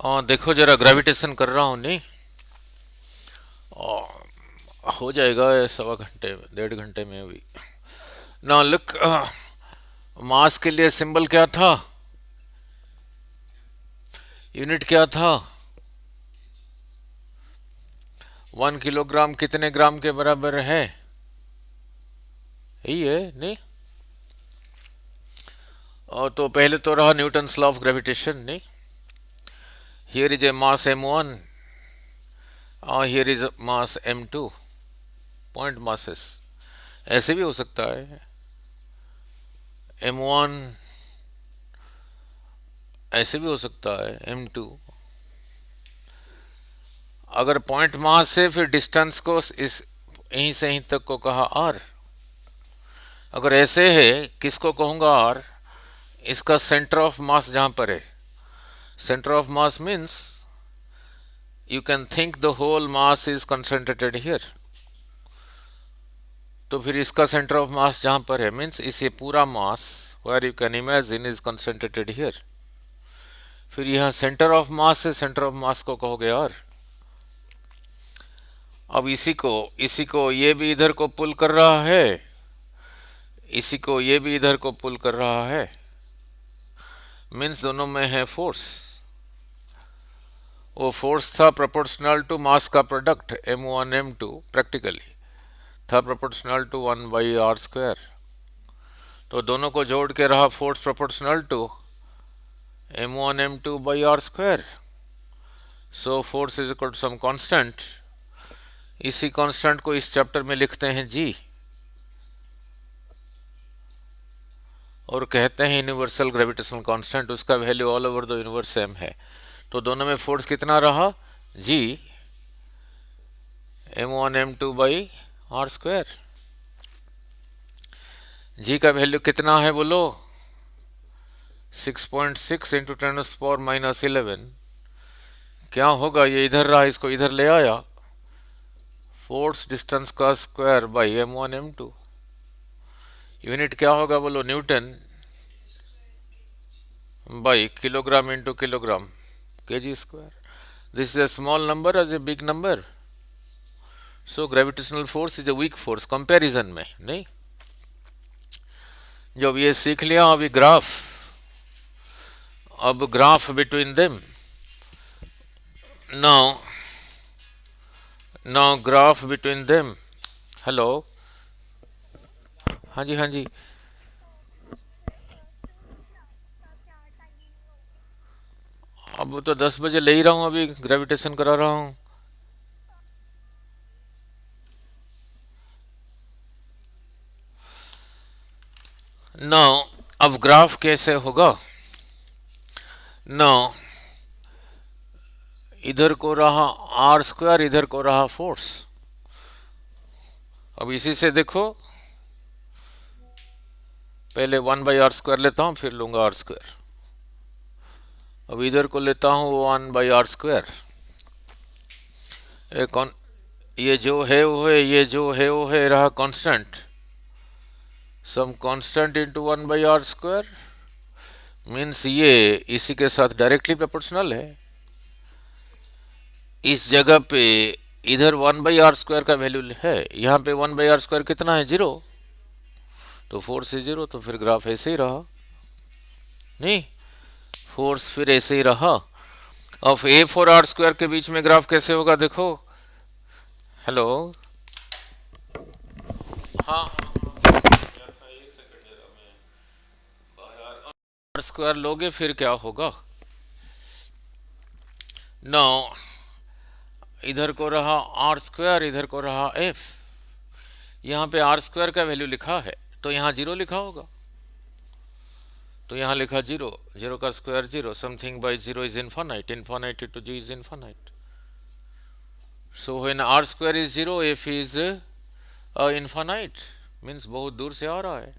देखो जरा ग्रेविटेशन कर रहा हूँ नहीं। हो जाएगा ये 1.25 घंटे में, 1.5 घंटे में अभी। ना लुक, मास के लिए सिंबल क्या था? यूनिट क्या था? 1 किलोग्राम कितने ग्राम के बराबर है? यही है नहीं? और तो पहले तो रहा न्यूटन्स लॉ ऑफ ग्रेविटेशन नहीं। Here is A mass m1 और here is mass m2, point masses. ऐसे भी हो सकता है, m1 ऐसे भी हो सकता है, m2। अगर पॉइंट मास है फिर डिस्टेंस को इस यहीं से यहीं तक को कहा r। अगर ऐसे है, किसको कहूंगा r? इसका सेंटर ऑफ मास जहां पर है। Centre of mass means you can think the whole mass is concentrated here. तो फिर इसका सेंटर ऑफ मास जहां पर है मीन्स इस ये पूरा mass where you can imagine is concentrated here. फिर यह सेंटर ऑफ मास से सेंटर ऑफ मास को कहोगे r। अब इसी को ये भी इधर को पुल कर रहा है, इसी को ये भी इधर को पुल कर रहा है, मीन्स दोनों में है फोर्स। वो फोर्स था प्रोपोर्शनल टू मास का प्रोडक्ट m1 m2, प्रैक्टिकली था प्रोपोर्शनल टू 1/r²। तो दोनों को जोड़ के रहा force proportional to m1 m2/r²। So force is equal to some constant. इसी कांस्टेंट को इस चैप्टर में लिखते हैं g, और कहते हैं यूनिवर्सल ग्रेविटेशनल कांस्टेंट। उसका value all over the universe same है। तो दोनों में फोर्स कितना रहा? g m1 m2/r²। जी का वैल्यू कितना है बोलो? 6.6 इंटू 10⁻⁻11। क्या होगा? ये इधर रहा, इसको इधर ले आया, फोर्स डिस्टेंस का square by m1 m2। Unit क्या होगा बोलो? Newton by kilogram into kilogram, kg²। This is a small number as a big number, so gravitational force is a weak force comparison में नहीं। जब ये सीख लिया, अभी ग्राफ, अब graph between them. Now now graph between them. Hello, हाँ जी हाँ जी। अब तो 10 बजे ले ही रहा हूँ, अभी ग्रेविटेशन करा रहा हूँ। नाउ अब ग्राफ कैसे होगा? नाउ इधर को रहा r², इधर को रहा फोर्स। अब इसी से देखो, पहले 1/r² लेता हूँ, फिर लूंगा r²। अब इधर को लेता हूँ 1/r²। कौन, ये जो है वो है, ये जो है वो है, रहा constant. Some constant into 1/r², means ये इसी के साथ डायरेक्टली प्रोपोर्शनल है। इस जगह पे इधर 1/r² का वैल्यू है, यहाँ पे 1/r² कितना है? 0। तो फोर्स is 0, तो फिर ग्राफ ऐसे ही रहा नहीं। फोर्स फिर ऐसे ही रहा। अब a4r² के बीच में ग्राफ कैसे होगा देखो। हेलो, हाँ r² लोगे फिर क्या होगा? नौ, इधर को रहा r², इधर को रहा f। यहाँ पे r² का वैल्यू लिखा है, तो यहाँ 0 लिखा होगा। तो यहाँ लिखा 0, 0 का square 0, something by 0 is infinite, infinite to g is infinite. So when r² is 0, f is infinite, means बहुत दूर से आ रहा है।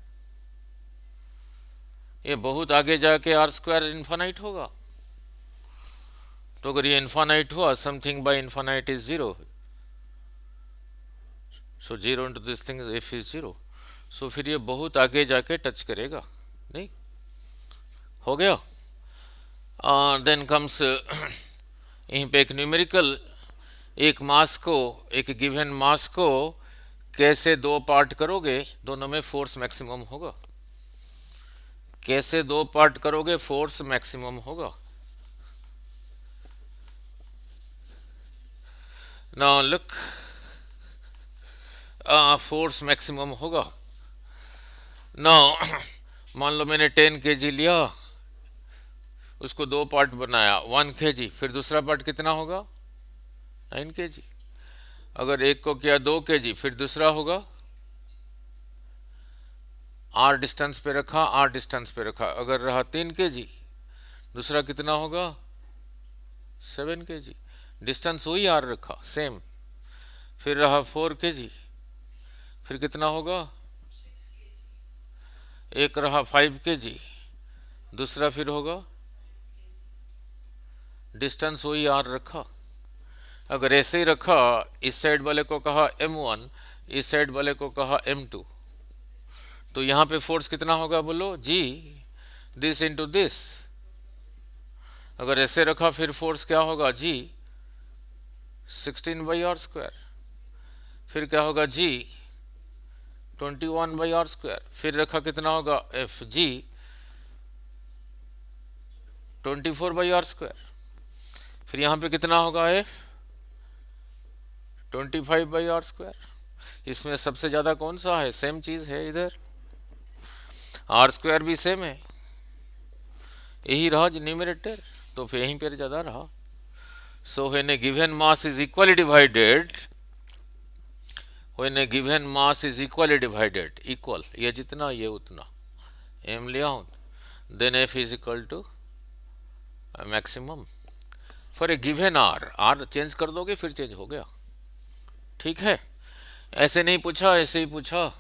ये बहुत आगे जाके r² इनफाइनाइट होगा। तो अगर ये इनफाइनाइट हुआ, something by infinite is 0, so 0 into this thing f is 0। सो फिर ये बहुत आगे जाके टच करेगा नहीं। हो गया। देन कम्स यहीं पे एक न्यूमेरिकल, एक मास को, एक गिवन मास को कैसे दो पार्ट करोगे, दोनों में फोर्स मैक्सिमम होगा। कैसे दो पार्ट करोगे फोर्स मैक्सिमम होगा। नाउ लुक, फोर्स मैक्सिमम होगा। नाउ मान लो मैंने 10 kg लिया, उसको दो पार्ट बनाया, 1 kg, फिर दूसरा पार्ट कितना होगा, 9 kg। अगर एक को किया 2 kg, फिर दूसरा होगा, आर डिस्टेंस पे रखा, आर डिस्टेंस पे रखा, अगर रहा 3 kg, दूसरा कितना होगा, 7 kg। डिस्टेंस वही आर रखा सेम, फिर रहा 4 kg, फिर कितना होगा, एक रहा 5 kg, दूसरा फिर होगा, डिस्टेंस वही आर रखा। अगर ऐसे ही रखा, इस साइड वाले को कहा m1, इस साइड वाले को कहा m2, तो यहां पे फोर्स कितना होगा बोलो, जी, दिस इंटू दिस। अगर ऐसे रखा फिर फोर्स क्या होगा, जी 16/r²। फिर क्या होगा, जी 21/r²। फिर रखा कितना होगा, एफ जी 24/r²। फिर यहां पे कितना होगा, एफ 25/r²। इसमें सबसे ज्यादा कौन सा है, सेम चीज है इधर, r² भी सेम है, यही रहा न्यूमरेटर, तो फिर यहीं पर ज्यादा रहा। So when a given mass is equally divided, when a given mass is equally divided, equal, ये जितना ये उतना, एम लिया हूं, then F is equal to maximum for a given R. R change कर दोगे फिर चेंज हो गया, ठीक है। ऐसे नहीं पूछा, ऐसे ही पूछा,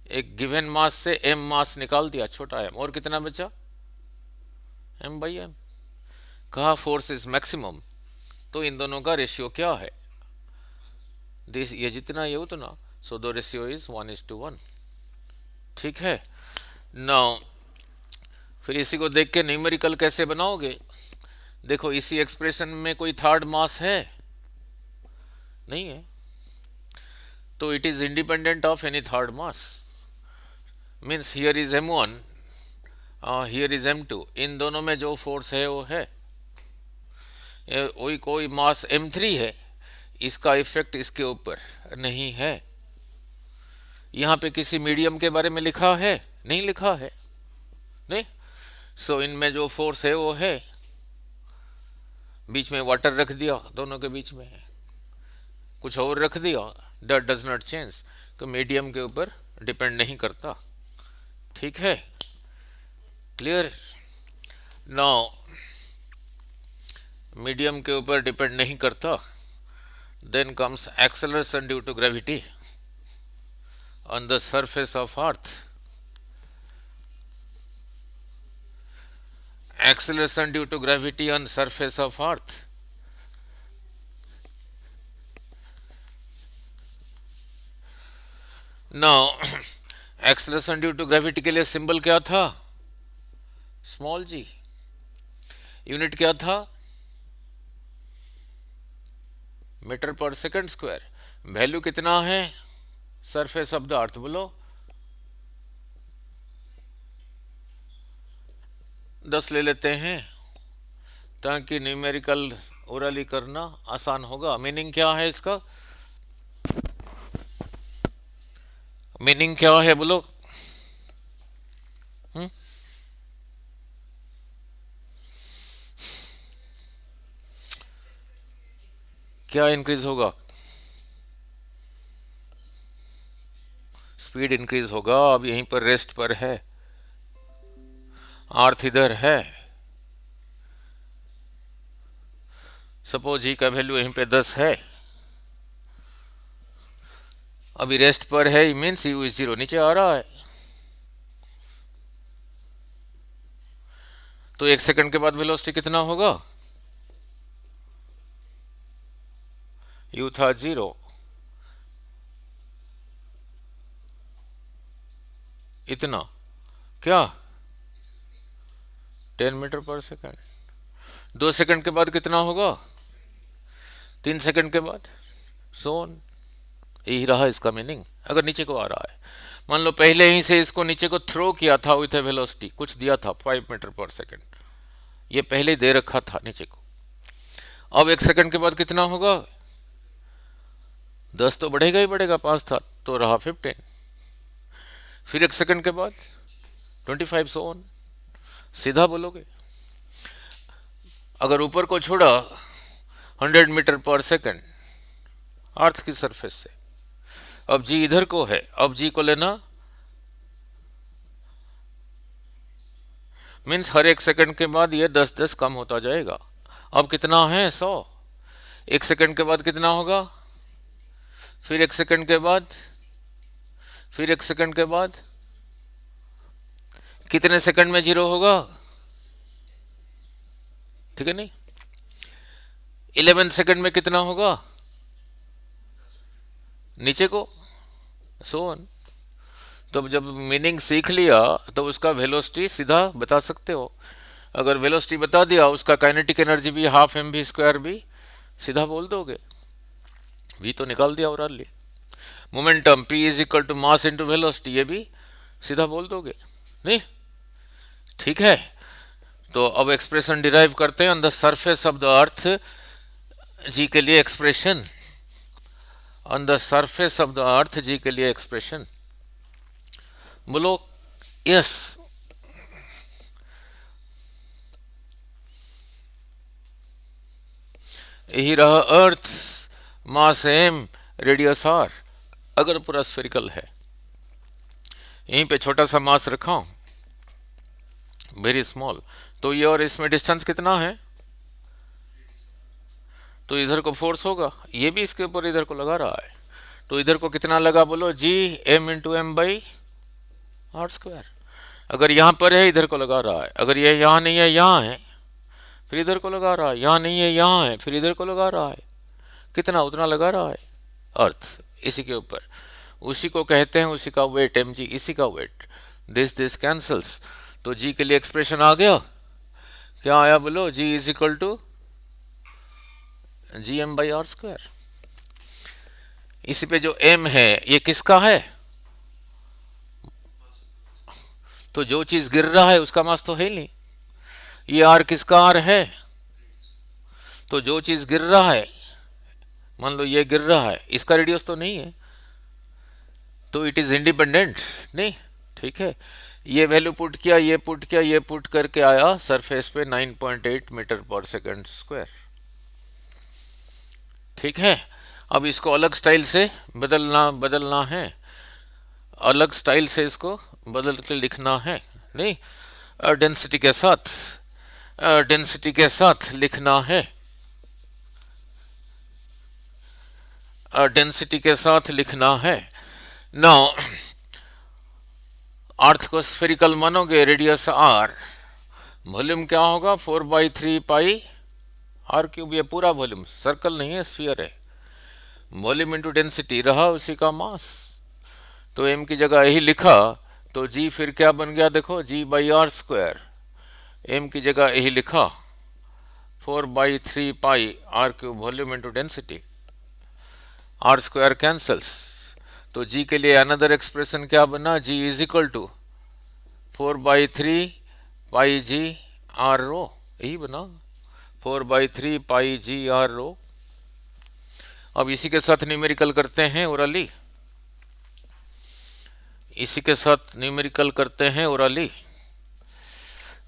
एक गिवन मास से एम मास निकाल दिया, छोटा एम, और कितना बचा, m/m। कहा फोर्स इज मैक्सिमम, तो इन दोनों का रेशियो क्या है, दिस, ये जितना ये उतना, सो द रेशियो इज 1:1, ठीक है। नाउ फिर इसी को देख के न्यूमेरिकल कैसे बनाओगे, देखो इसी एक्सप्रेशन में कोई थर्ड मास है, नहीं है, तो it is independent of any third mass, means here is m1, here is m2, इन दोनों में जो फोर्स है वो है, वही कोई मास m3 है, इसका इफेक्ट इसके ऊपर नहीं है। यहां पे किसी मीडियम के बारे में लिखा है, नहीं लिखा है, नहीं। सो इनमें जो फोर्स है वो है, बीच में वाटर रख दिया, दोनों के बीच में है, कुछ और रख दिया, दैट डज नॉट चेंज, तो मीडियम के ऊपर डिपेंड नहीं करता, ठीक है, क्लियर। नाउ मीडियम के ऊपर डिपेंड नहीं करता, then comes acceleration due to gravity on the surface of earth. Acceleration due to gravity on surface of earth, now acceleration due to gravity के लिए सिंबल क्या था, स्मॉल जी, यूनिट क्या था, मीटर पर सेकंड स्क्वायर, वैल्यू कितना है, surface of the अर्थ बोलो 10 ले लेते हैं, ताकि न्यूमेरिकल ओरली करना आसान होगा। मीनिंग क्या है इसका, मीनिंग क्या है बोलो, क्या इंक्रीज होगा, स्पीड इंक्रीज होगा। अब यहीं पर रेस्ट पर है, अर्थ इधर है, सपोज जी का वैल्यू यहीं पे 10 है, अभी रेस्ट पर है, मीन्स यू इज 0, नीचे आ रहा है, तो 1 सेकंड के बाद वेलोसिटी कितना होगा, यू था 0, इतना क्या 10 मीटर पर सेकंड, 2 सेकंड के बाद कितना होगा, 3 सेकंड के बाद, सोन। यही रहा इसका मीनिंग। अगर नीचे को आ रहा है, मान लो पहले ही से इसको नीचे को थ्रो किया था विथ ए वेलोसिटी, कुछ दिया था 5 मीटर पर सेकंड, ये पहले दे रखा था नीचे को। अब 1 सेकंड के बाद कितना होगा, 10 तो बढ़ेगा ही बढ़ेगा, 5 था तो रहा 15, फिर 1 सेकंड के बाद 25, सोन। सीधा बोलोगे। अगर ऊपर को छोड़ा 100 मीटर पर सेकंड अर्थ की सरफेस से, अब जी इधर को है, अब जी को लेना मीन्स हर 1 सेकंड के बाद ये 10-10 कम होता जाएगा। अब कितना है, 100। 1 सेकंड के बाद कितना होगा, फिर 1 सेकंड के बाद, फिर 1 सेकंड के बाद, कितने सेकंड में 0 होगा, ठीक है नहीं। 11 सेकंड में कितना होगा, नीचे को, सोन। तो जब मीनिंग सीख लिया तो उसका वेलोसिटी सीधा बता सकते हो। अगर वेलोसिटी बता दिया, उसका काइनेटिक एनर्जी भी 12mv² भी सीधा बोल दोगे। वी तो निकाल दिया और ले। Momentum p is equal to mass into velocity, ये भी सीधा बोल दोगे नहीं, ठीक है। तो अब एक्सप्रेशन डिराइव करते हैं on the surface of the अर्थ। जी के लिए expression on the surface of the अर्थ, जी के लिए एक्सप्रेशन बोलो यस। यही रहा अर्थ, मास m, रेडियस r। अगर पूरा स्फेरिकल है, यहीं पे छोटा सा मास रखा हूं, वेरी स्मॉल, तो ये और इसमें डिस्टेंस कितना है, तो इधर को फोर्स होगा, ये भी इसके ऊपर इधर को लगा रहा है, तो इधर को कितना लगा बोलो, G m into M by are square. अगर यहाँ पर है, इधर को लगा रहा है, अगर ये यहाँ नहीं है, यहाँ है, फिर इधर को लगा रहा है, यहाँ नहीं है, यहाँ है, फिर इधर को लगा रहा है, कितना उतना लगा रहा है अर्थ इसी के ऊपर। उसी को कहते हैं, उसी का वेट mg, इसी का वेट। दिस कैंसल्स, तो जी के लिए एक्सप्रेशन आ गया, क्या आया बोलो, g is equal to G M by are square. इसी पे जो m है ये किसका है, तो जो चीज गिर रहा है उसका मास तो है ही नहीं। ये r किसका r है, तो जो चीज गिर रहा है, मान लो ये गिर रहा है, इसका रेडियस तो नहीं है, तो इट इज इंडिपेंडेंट नहीं, ठीक है। ये वैल्यू पुट किया, ये पुट किया, ये पुट करके आया सरफेस पे 9.8 मीटर पर सेकंड स्क्वायर, ठीक है। अब इसको अलग स्टाइल से बदलना है, अलग स्टाइल से इसको बदल के लिखना है नहीं, डेंसिटी के साथ, डेंसिटी के साथ लिखना है, डेंसिटी के साथ लिखना है। नाउ अर्थ को स्फेरिकल मानोगे, रेडियस r, वॉल्यूम क्या होगा, 4/3 पाई आर क्यूब। ये पूरा वॉल्यूम, सर्कल नहीं है, स्फीयर है। वॉल्यूम इंटू डेंसिटी रहा उसी का मास, तो m की जगह यही लिखा, तो g फिर क्या बन गया देखो, g by are square. m की जगह यही लिखा 4/3 pi r cube, volume into density, r square cancels. तो g के लिए अनदर एक्सप्रेशन क्या बना, g is equal to 4/3 pi G r rho, यही बना 4/3 पाई जी आर रो। अब इसी के साथ न्यूमेरिकल करते हैं ओरली, इसी के साथ न्यूमेरिकल करते हैं ओरली।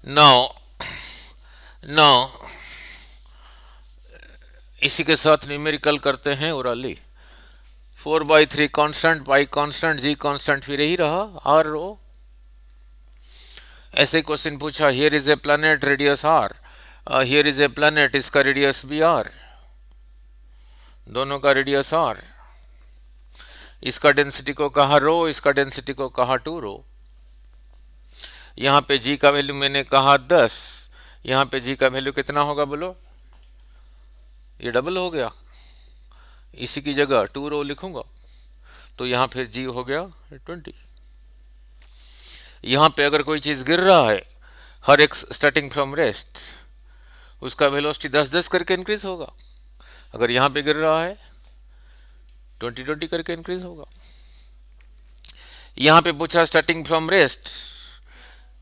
नाउ इसी के साथ न्यूमेरिकल करते हैं orally. 4/3 constant, pi constant, G constant, फिर यही रहा आर रो। ऐसे क्वेश्चन पूछा, here is a planet, radius R, here is a planet, इसका रेडियस भी आर, दोनों का रेडियस आर, इसका डेंसिटी को कहा रो, इसका डेंसिटी को कहा 2 रो। यहाँ पे जी का वैल्यू मैंने कहा 10, यहाँ पे जी का वैल्यू कितना होगा बोलो, ये डबल हो गया, इसी की जगह 2 रो लिखूंगा, तो यहाँ फिर जी हो गया 20। यहाँ पे अगर कोई चीज गिर रहा है, हर एक स्टार्टिंग फ्रॉम रेस्ट, उसका वेलोसिटी 10-10 करके इंक्रीज होगा। अगर यहाँ पे गिर रहा है 20-20 करके इंक्रीज होगा। यहाँ पे पूछा स्टार्टिंग फ्रॉम रेस्ट,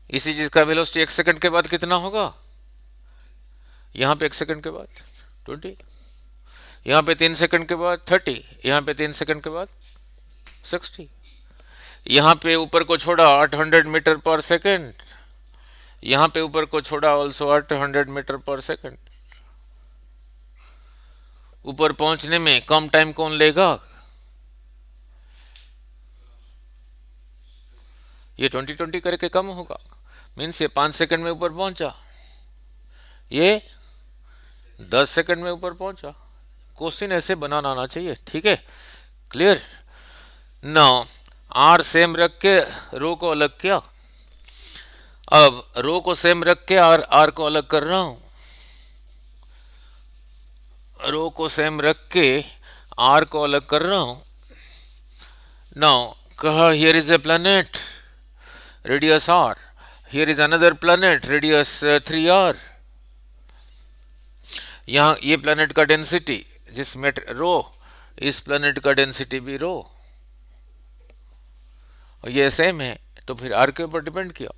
इसी चीज का वेलोसिटी 1 सेकंड के बाद कितना होगा, यहाँ पे 1 सेकंड के बाद 20, यहाँ पे 3 सेकंड के बाद 30, यहाँ पे 3 सेकंड के बाद 60। यहाँ पे ऊपर को छोड़ा 800 मीटर पर सेकंड, यहाँ पे ऊपर को छोड़ा ऑल्सो 800 मीटर पर सेकंड। ऊपर पहुंचने में कम टाइम कौन लेगा, ये 20-20 करके कम होगा। मीन्स ये 5 सेकंड में ऊपर पहुंचा, ये 10 सेकंड में ऊपर पहुंचा। क्वेश्चन ऐसे बनाना आना चाहिए, ठीक है, क्लियर। नाउ आर सेम रख के रो को अलग किया, अब रो को सेम रख के आर को अलग कर रहा हूं। रो को सेम रख के आर को अलग कर रहा हूं। नाउ कहा here is a planet radius R, here is another planet radius 3r। यहाँ ये प्लैनेट का डेंसिटी जिसमें रो, इस प्लैनेट का डेंसिटी भी रो, और ये सेम है, तो फिर आर के ऊपर डिपेंड किया।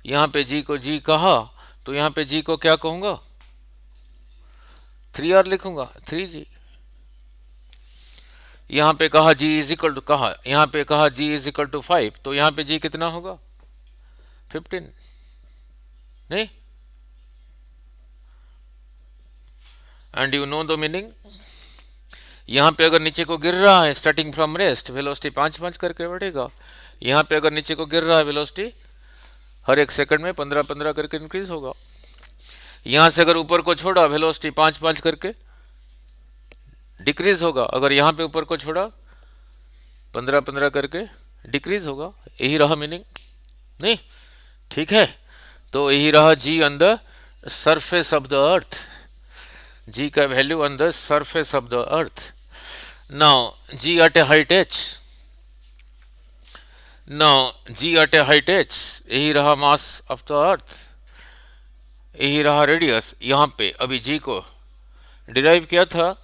यहाँ पे जी को जी कहा तो यहाँ पे जी को क्या कहूंगा, 3r लिखूंगा, 3g। यहाँ पे कहा g इज इक्वल टू, कहा यहाँ पे कहा g इज इक्वल टू 5, तो यहाँ पे g कितना होगा 15, नहीं। And you know the meaning. यहाँ पे अगर नीचे को गिर रहा है स्टार्टिंग फ्रॉम रेस्ट, वेलोसिटी 5-5 करके बढ़ेगा। यहाँ पे अगर नीचे को गिर रहा है वेलोसिटी हर 1 सेकंड में 15-15 करके इंक्रीज होगा। यहाँ से अगर ऊपर को छोड़ा वेलोसिटी 5-5 करके डिक्रीज होगा। अगर यहाँ पे ऊपर को छोड़ा 15-15 करके डिक्रीज होगा। यही रहा मीनिंग, नहीं, ठीक है। तो यही रहा जी on the surface of the अर्थ, जी का value on the surface of the earth. Now g at a height h, now g at a height h, यही रहा मास ऑफ द अर्थ, यही रहा रेडियस। यहाँ पे अभी जी को डिराइव किया था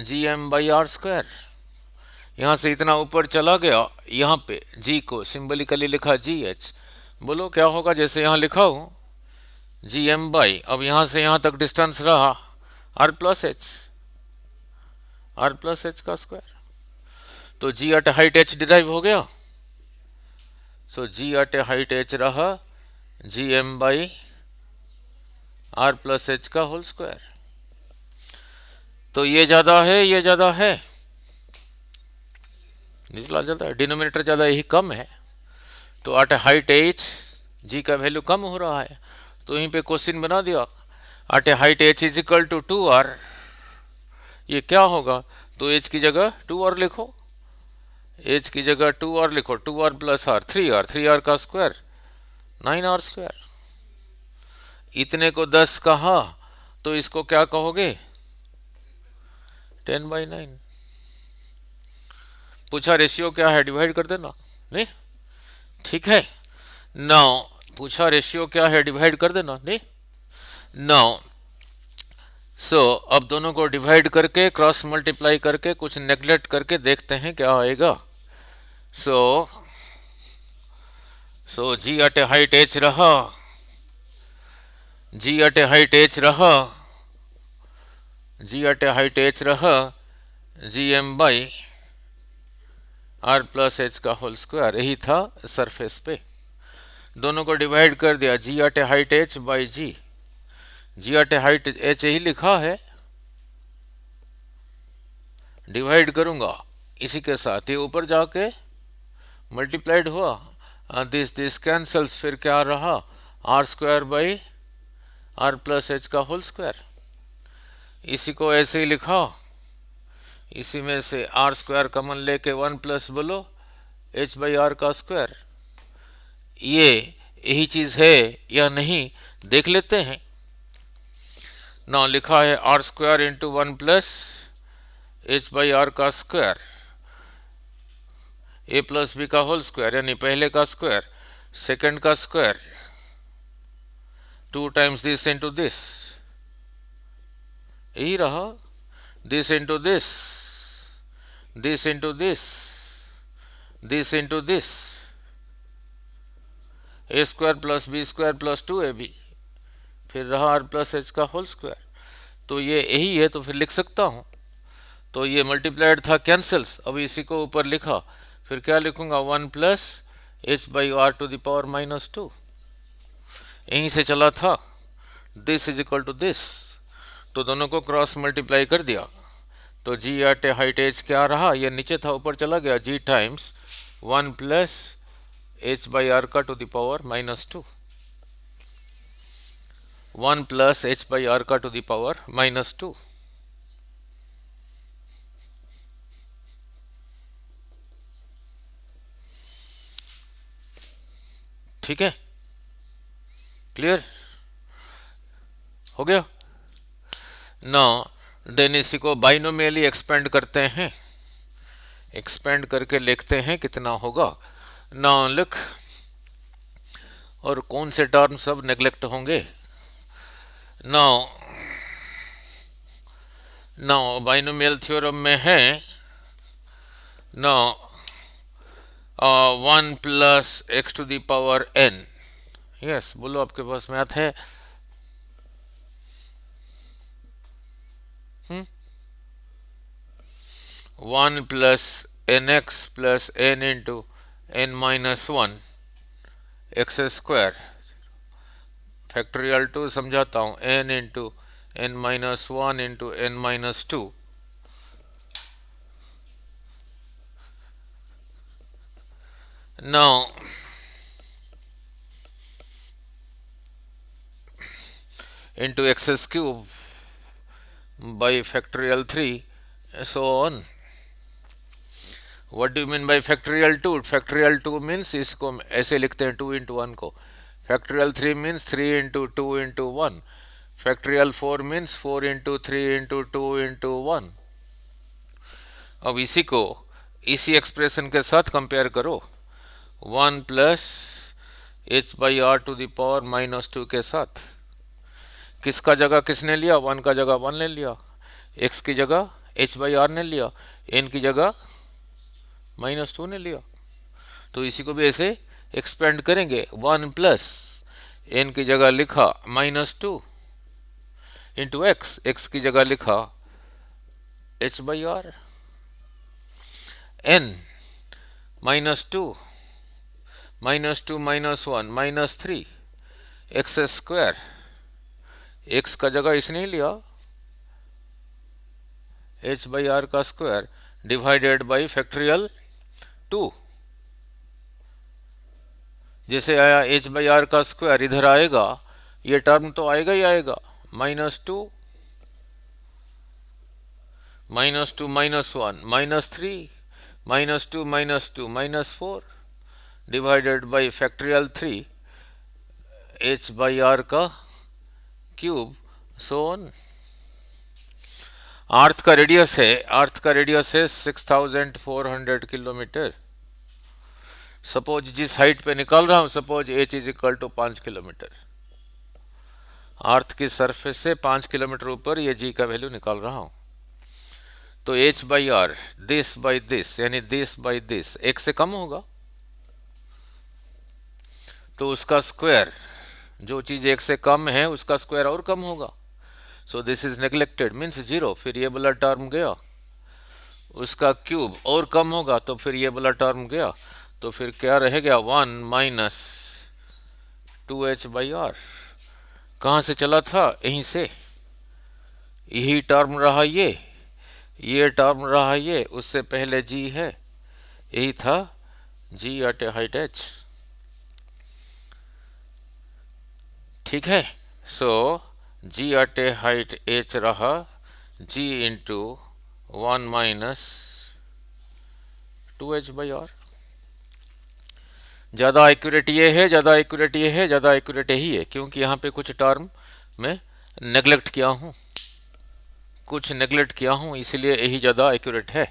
gm/r²। यहाँ से इतना ऊपर चला गया, यहाँ पे जी को सिंबलिकली लिखा gh। बोलो क्या होगा, जैसे यहाँ लिखा हूँ gm/, अब यहाँ से यहाँ तक डिस्टेंस रहा r प्लस h का स्क्वायर। तो g at height h derive हो गया। So g at height h रहा gm/r प्लस h का होल स्क्वायर। तो ये ज्यादा है, ये ज्यादा है, निचला ज्यादा है, डिनोमिनेटर ज्यादा, यही कम है। तो एट हाइट h g का वैल्यू कम हो रहा है, तो यहीं पे क्वेश्चन बना दिया। At height h is equal to 2r, ये क्या होगा, तो h की जगह 2r लिखो, h की जगह 2r लिखो, 2r plus r 3r, 3r का स्क्वायर 9r²। इतने को 10 कहा तो इसको क्या कहोगे 10/9। पूछा रेशियो क्या है, डिवाइड कर देना, नहीं, ठीक है। नाउ पूछा रेशियो क्या है, डिवाइड कर देना, नहीं। नाउ सो अब दोनों को डिवाइड करके क्रॉस मल्टीप्लाई करके कुछ नेग्लेक्ट करके देखते हैं क्या आएगा। So ji at a height h रहा, g at a height h रहा, g at a height h रहा gm/r प्लस h का होल स्क्वायर, यही था सरफेस पे। दोनों को डिवाइड कर दिया, g at a height h by g, g at a height h यही लिखा है, डिवाइड करूंगा इसी के साथ, ये ऊपर जाके मल्टीप्लाइड हुआ, दिस कैंसल्स, फिर क्या रहा r² by r plus h का होल स्क्वायर। इसी को ऐसे ही लिखा, इसी में से r² कॉमन लेके 1 प्लस बोलो h/r का स्क्वायर। ये यही चीज है या नहीं देख लेते हैं। ना लिखा है r² इंटू 1 प्लस h/r का स्क्वायर, a प्लस बी का होल स्क्वायर, यानी पहले का स्क्वायर सेकंड का square 2 times this into this, यही रहा, this into this, this into this, this into this, A square plus B square plus 2ab, फिर रहा आर प्लस एच का होल स्क्वायर। तो ये यही है, तो फिर लिख सकता हूँ। तो ये मल्टीप्लाइड था, कैंसल्स, अब इसी को ऊपर लिखा, फिर क्या लिखूंगा, 1 plus H by R to the power -2, यहीं से चला था, this is equal to this, तो दोनों को क्रॉस मल्टीप्लाई कर दिया, तो जी एट हाइट एच क्या रहा, ये नीचे था ऊपर चला गया, g times 1 plus H by are का to the power -2, 1 plus H by are का टू द पावर -2। ठीक है, क्लियर हो गया ना। देन इसी को बाइनोमियली एक्सपेंड करते हैं, एक्सपेंड करके लिखते हैं कितना होगा ना, लिख, और कौन से टर्म सब नेग्लेक्ट होंगे। नाउ नाउ बाइनोमियल थ्योरम में है now 1 plus X to the power n, yes, बोलो आपके पास मैथ है। 1 plus N X plus n into n-1 X square, factorial 2 समझाता हूँ, n into n-1 into n-2, now into x cube by factorial 3, so on. What do you mean by factorial 2? Factorial 2 means इसको ऐसे लिखते हैं 2 into 1 को, factorial 3 means 3 into 2 into 1, factorial 4 means 4 into 3 into 2 into 1। अब इसी को इसी expression के साथ कंपेयर करो, 1 plus H by R to the power -2 के साथ, किसका जगह किसने लिया, 1 का जगह 1 ले लिया, x की जगह h बाई आर ने लिया, n की जगह -2 ने लिया। तो इसी को भी ऐसे एक्सपेंड करेंगे, 1 प्लस n की जगह लिखा -2 इंटू x की जगह लिखा h by R, n -2 -2 -1 -3 X square, x का जगह इसने लिया h बाई आर का स्क्वायर डिवाइडेड बाई फैक्टोरियल 2, जैसे आया h बाई आर का स्क्वायर, इधर आएगा ये टर्म तो आएगा ही आएगा, -2 -2 -1 -3 -2 -2 -4 divided by factorial 3 h by are का क्यूब, सो ऑन। अर्थ का रेडियस है, अर्थ का रेडियस है 6400 किलोमीटर। सपोज जिस हाइट पे निकाल रहा हूं, suppose h is equal to 5 kilometre, earth की सरफेस से 5 किलोमीटर ऊपर ये g का वैल्यू निकाल रहा हूं, तो h by R this by this यानी दिस बाई दिस एक से कम होगा, तो उसका स्क्वायर, जो चीज एक से कम है उसका स्क्वायर और कम होगा, सो दिस इज नेग्लेक्टेड मीन्स 0, फिर ये वाला टर्म गया, उसका क्यूब और कम होगा तो फिर ये वाला टर्म गया, तो फिर क्या रह गया, 1 माइनस 2h बाई आर, कहाँ से चला था, यहीं से, यही टर्म रहा ये टर्म रहा ये, उससे पहले g है, यही था g एट हाइट h, ठीक है। So g at height h रहा g into 1 minus 2h by R. ज़्यादा एक्यूरेट ये है, ज़्यादा एक्यूरेट ये है, ज़्यादा एक्यूरेट यही है, क्योंकि यहाँ पे कुछ टर्म में नेग्लेक्ट किया हूँ, कुछ नेग्लेक्ट किया हूँ, इसलिए यही ज़्यादा एक्यूरेट है।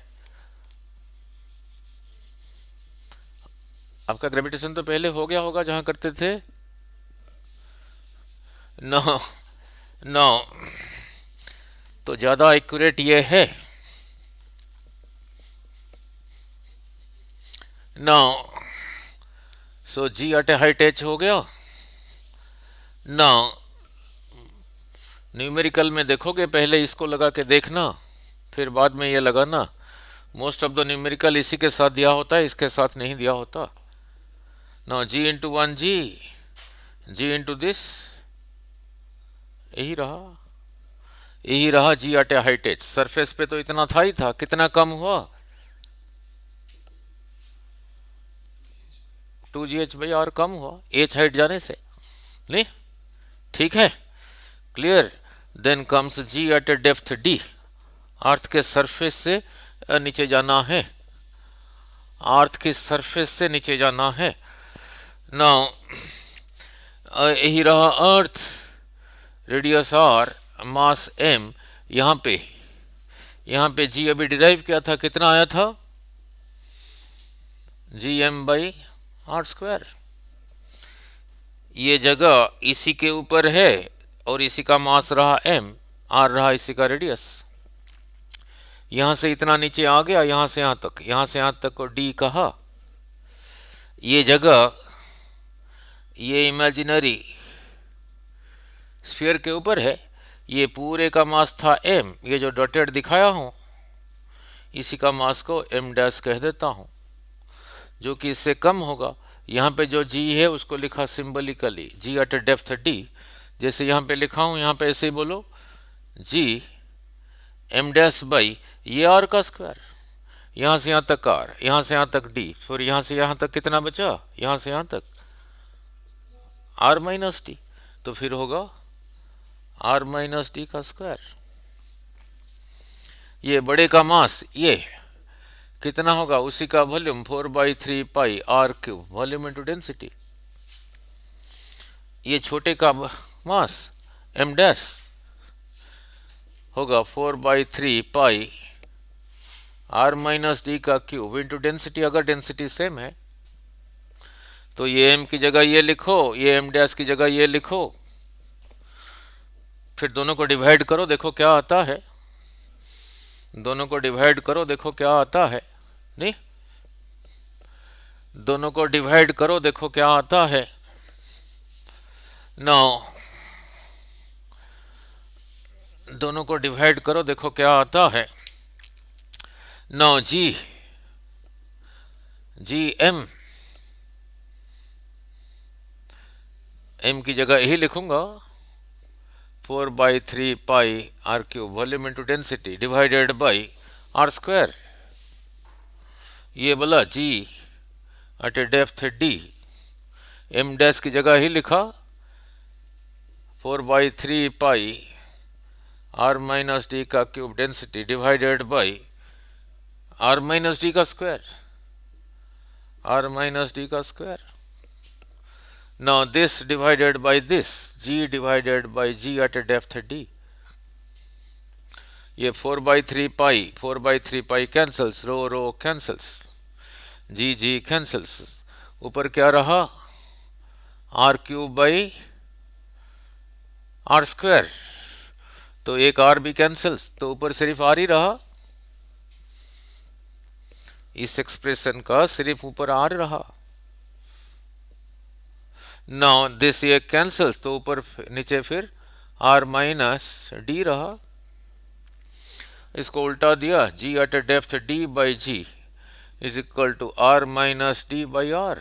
आपका ग्रेविटेशन तो पहले हो गया होगा जहाँ करते थे, नो नो, तो ज़्यादा एक्यूरेट ये है। No, so ji at a height H हो गया। नो, न्यूमेरिकल में देखोगे, पहले इसको लगा के देखना, फिर बाद में ये लगाना। मोस्ट ऑफ द न्यूमेरिकल इसी के साथ दिया होता है, इसके साथ नहीं दिया होता। No, g into one g into this, यही रहा, यही रहा g at a height h. Surface पे तो इतना था ही था, कितना कम हुआ, 2GH/R कम हुआ एच हाइट जाने से, नहीं? ठीक है, clear. Then comes G at a depth D, अर्थ के सरफेस से नीचे जाना है, अर्थ की सरफेस से नीचे जाना है। नाउ यही रहा अर्थ, रेडियस आर, मास एम। यहाँ पे जी अभी डिराइव किया था, कितना आया था, GM/R²। ये जगह इसी के ऊपर है और इसी का मास रहा m, r रहा इसी का रेडियस। यहाँ से इतना नीचे आ गया, यहाँ से यहाँ तक, यहाँ से यहाँ तक को d कहा। ये जगह ये इमेजिनरी स्फीयर के ऊपर है, ये पूरे का मास था m, ये जो डॉटेड दिखाया हूँ इसी का मास को m' कह देता हूँ, जो कि इससे कम होगा। यहाँ पे जो g है उसको लिखा सिंबलिकली, g एट डेप्थ d, जैसे यहाँ पे लिखा हूँ, यहाँ पे ऐसे ही बोलो, g m' ये r का स्क्वायर, यहाँ से यहाँ तक r, यहाँ से यहाँ तक d, फिर यहाँ से यहाँ तक कितना बचा, यहाँ से यहाँ तक r - d, तो फिर होगा r - d का स्क्वायर। ये बड़े का मास ये कितना होगा, उसी का वॉल्यूम 4/3 पाई r³ वॉल्यूम इंटू डेंसिटी। ये छोटे का मास m' होगा 4/3 पाई r - d का क्यूब इंटू डेंसिटी। अगर डेंसिटी सेम है तो ये m की जगह ये लिखो, ये m' की जगह ये लिखो, फिर दोनों को डिवाइड करो, देखो क्या आता है, दोनों को डिवाइड करो, देखो क्या आता है, नहीं? दोनों को डिवाइड करो, देखो क्या आता है। नो, दोनों को डिवाइड करो, देखो क्या आता है। नो, m की जगह यही लिखूंगा, 4/3 पाई r³ volume into density divided by r²। ये बोला g at a depth d, m' की जगह ही लिखा 4/3 पाई r - d का cube density divided by r - d का स्क्वायर, r - d का square. Now this divided by this, g divided by g at a depth d, ये 4/3 पाई cancels, रो cancels, g cancels, ऊपर क्या रहा, r³ r², तो एक r भी कैंसल्स, तो ऊपर सिर्फ r ही रहा, इस एक्सप्रेशन का सिर्फ ऊपर r रहा। नाउ दिस ये कैंसल्स, तो ऊपर नीचे फिर r - d रहा। इसको उल्टा दिया, g at a depth d/g is equal to r - d/r।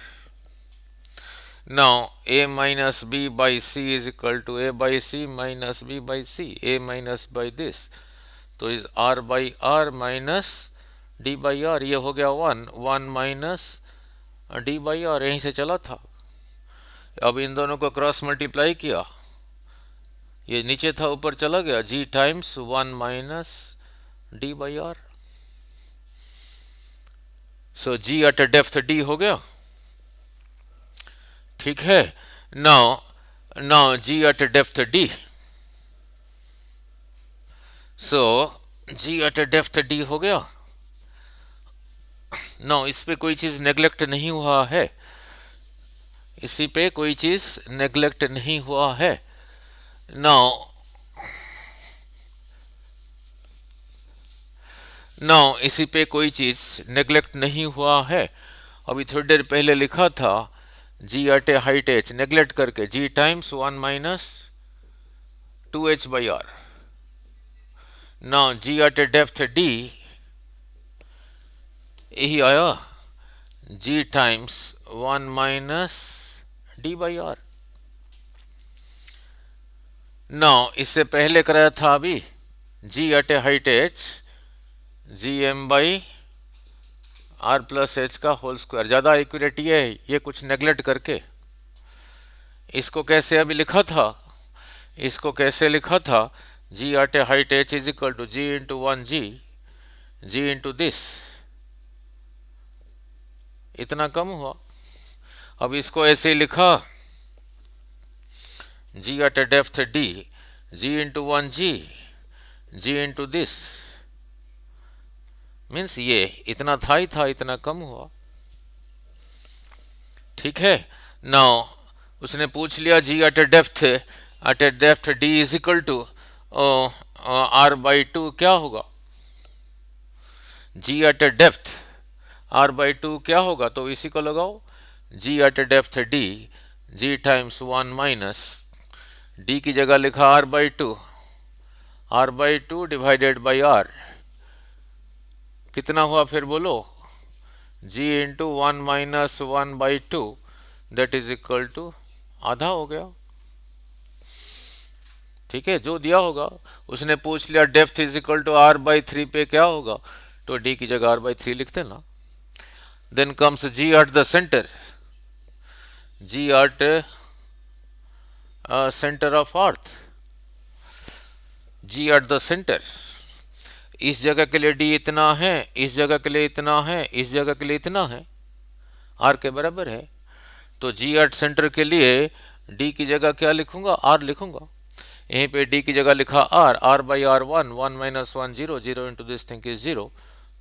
Now a - b/c is equal to a/c - b/c, a minus by this, तो इज r/r - d/r। ये हो गया 1 - d/r, यहीं से चला था। अब इन दोनों को क्रॉस मल्टीप्लाई किया, ये नीचे था ऊपर चला गया, g times 1 - d/r। So g at a depth d हो गया, ठीक है। Now g at a depth d, so g at a depth d हो गया। नाउ इस पे कोई चीज नेग्लेक्ट नहीं हुआ है, इसी पे कोई चीज नेग्लेक्ट नहीं हुआ है। नाउ नाउ इसी पे कोई चीज नेग्लेक्ट नहीं हुआ है। अभी थोड़ी देर पहले लिखा था g at a height h, neglect करके g times 1 - 2h/r। Now g at a depth d, यही आया जी टाइम्स 1 - d/r। नाउ इससे पहले कराया था अभी g at a height h G M by are plus H का होल स्क्वायर। ज़्यादा एक्यूरेट ये कुछ नेग्लेक्ट करके इसको कैसे अभी लिखा था, इसको कैसे लिखा था, g at a height H is equal to g into 1 g into this, इतना कम हुआ। अब इसको ऐसे लिखा g at a depth d g into 1 g into this, means ये इतना था ही था, इतना कम हुआ। ठीक है। नाउ उसने पूछ लिया g at a depth d is equal to r/2 क्या होगा, जी एट ए डेप्थ r/2 क्या होगा, तो इसी को लगाओ g at a depth d g times 1 - d की जगह लिखा r/2 डिवाइडेड बाई r, कितना हुआ फिर बोलो, g into 1 - 1/2 that is equal to आधा हो गया। ठीक है, जो दिया होगा। उसने पूछ लिया depth is equal to r/3 पे क्या होगा, तो डी की जगह r/3 लिखते ना। Then comes G at the centre, G at centre of earth, G at the centre, इस जगह के लिए डी इतना है, इस जगह के लिए इतना है, इस जगह के लिए इतना है, आर के बराबर है। तो जी एट सेंटर के लिए डी की जगह क्या लिखूंगा, आर लिखूंगा। यहीं पे डी की जगह लिखा r/r 1 0 0 into this thing is 0,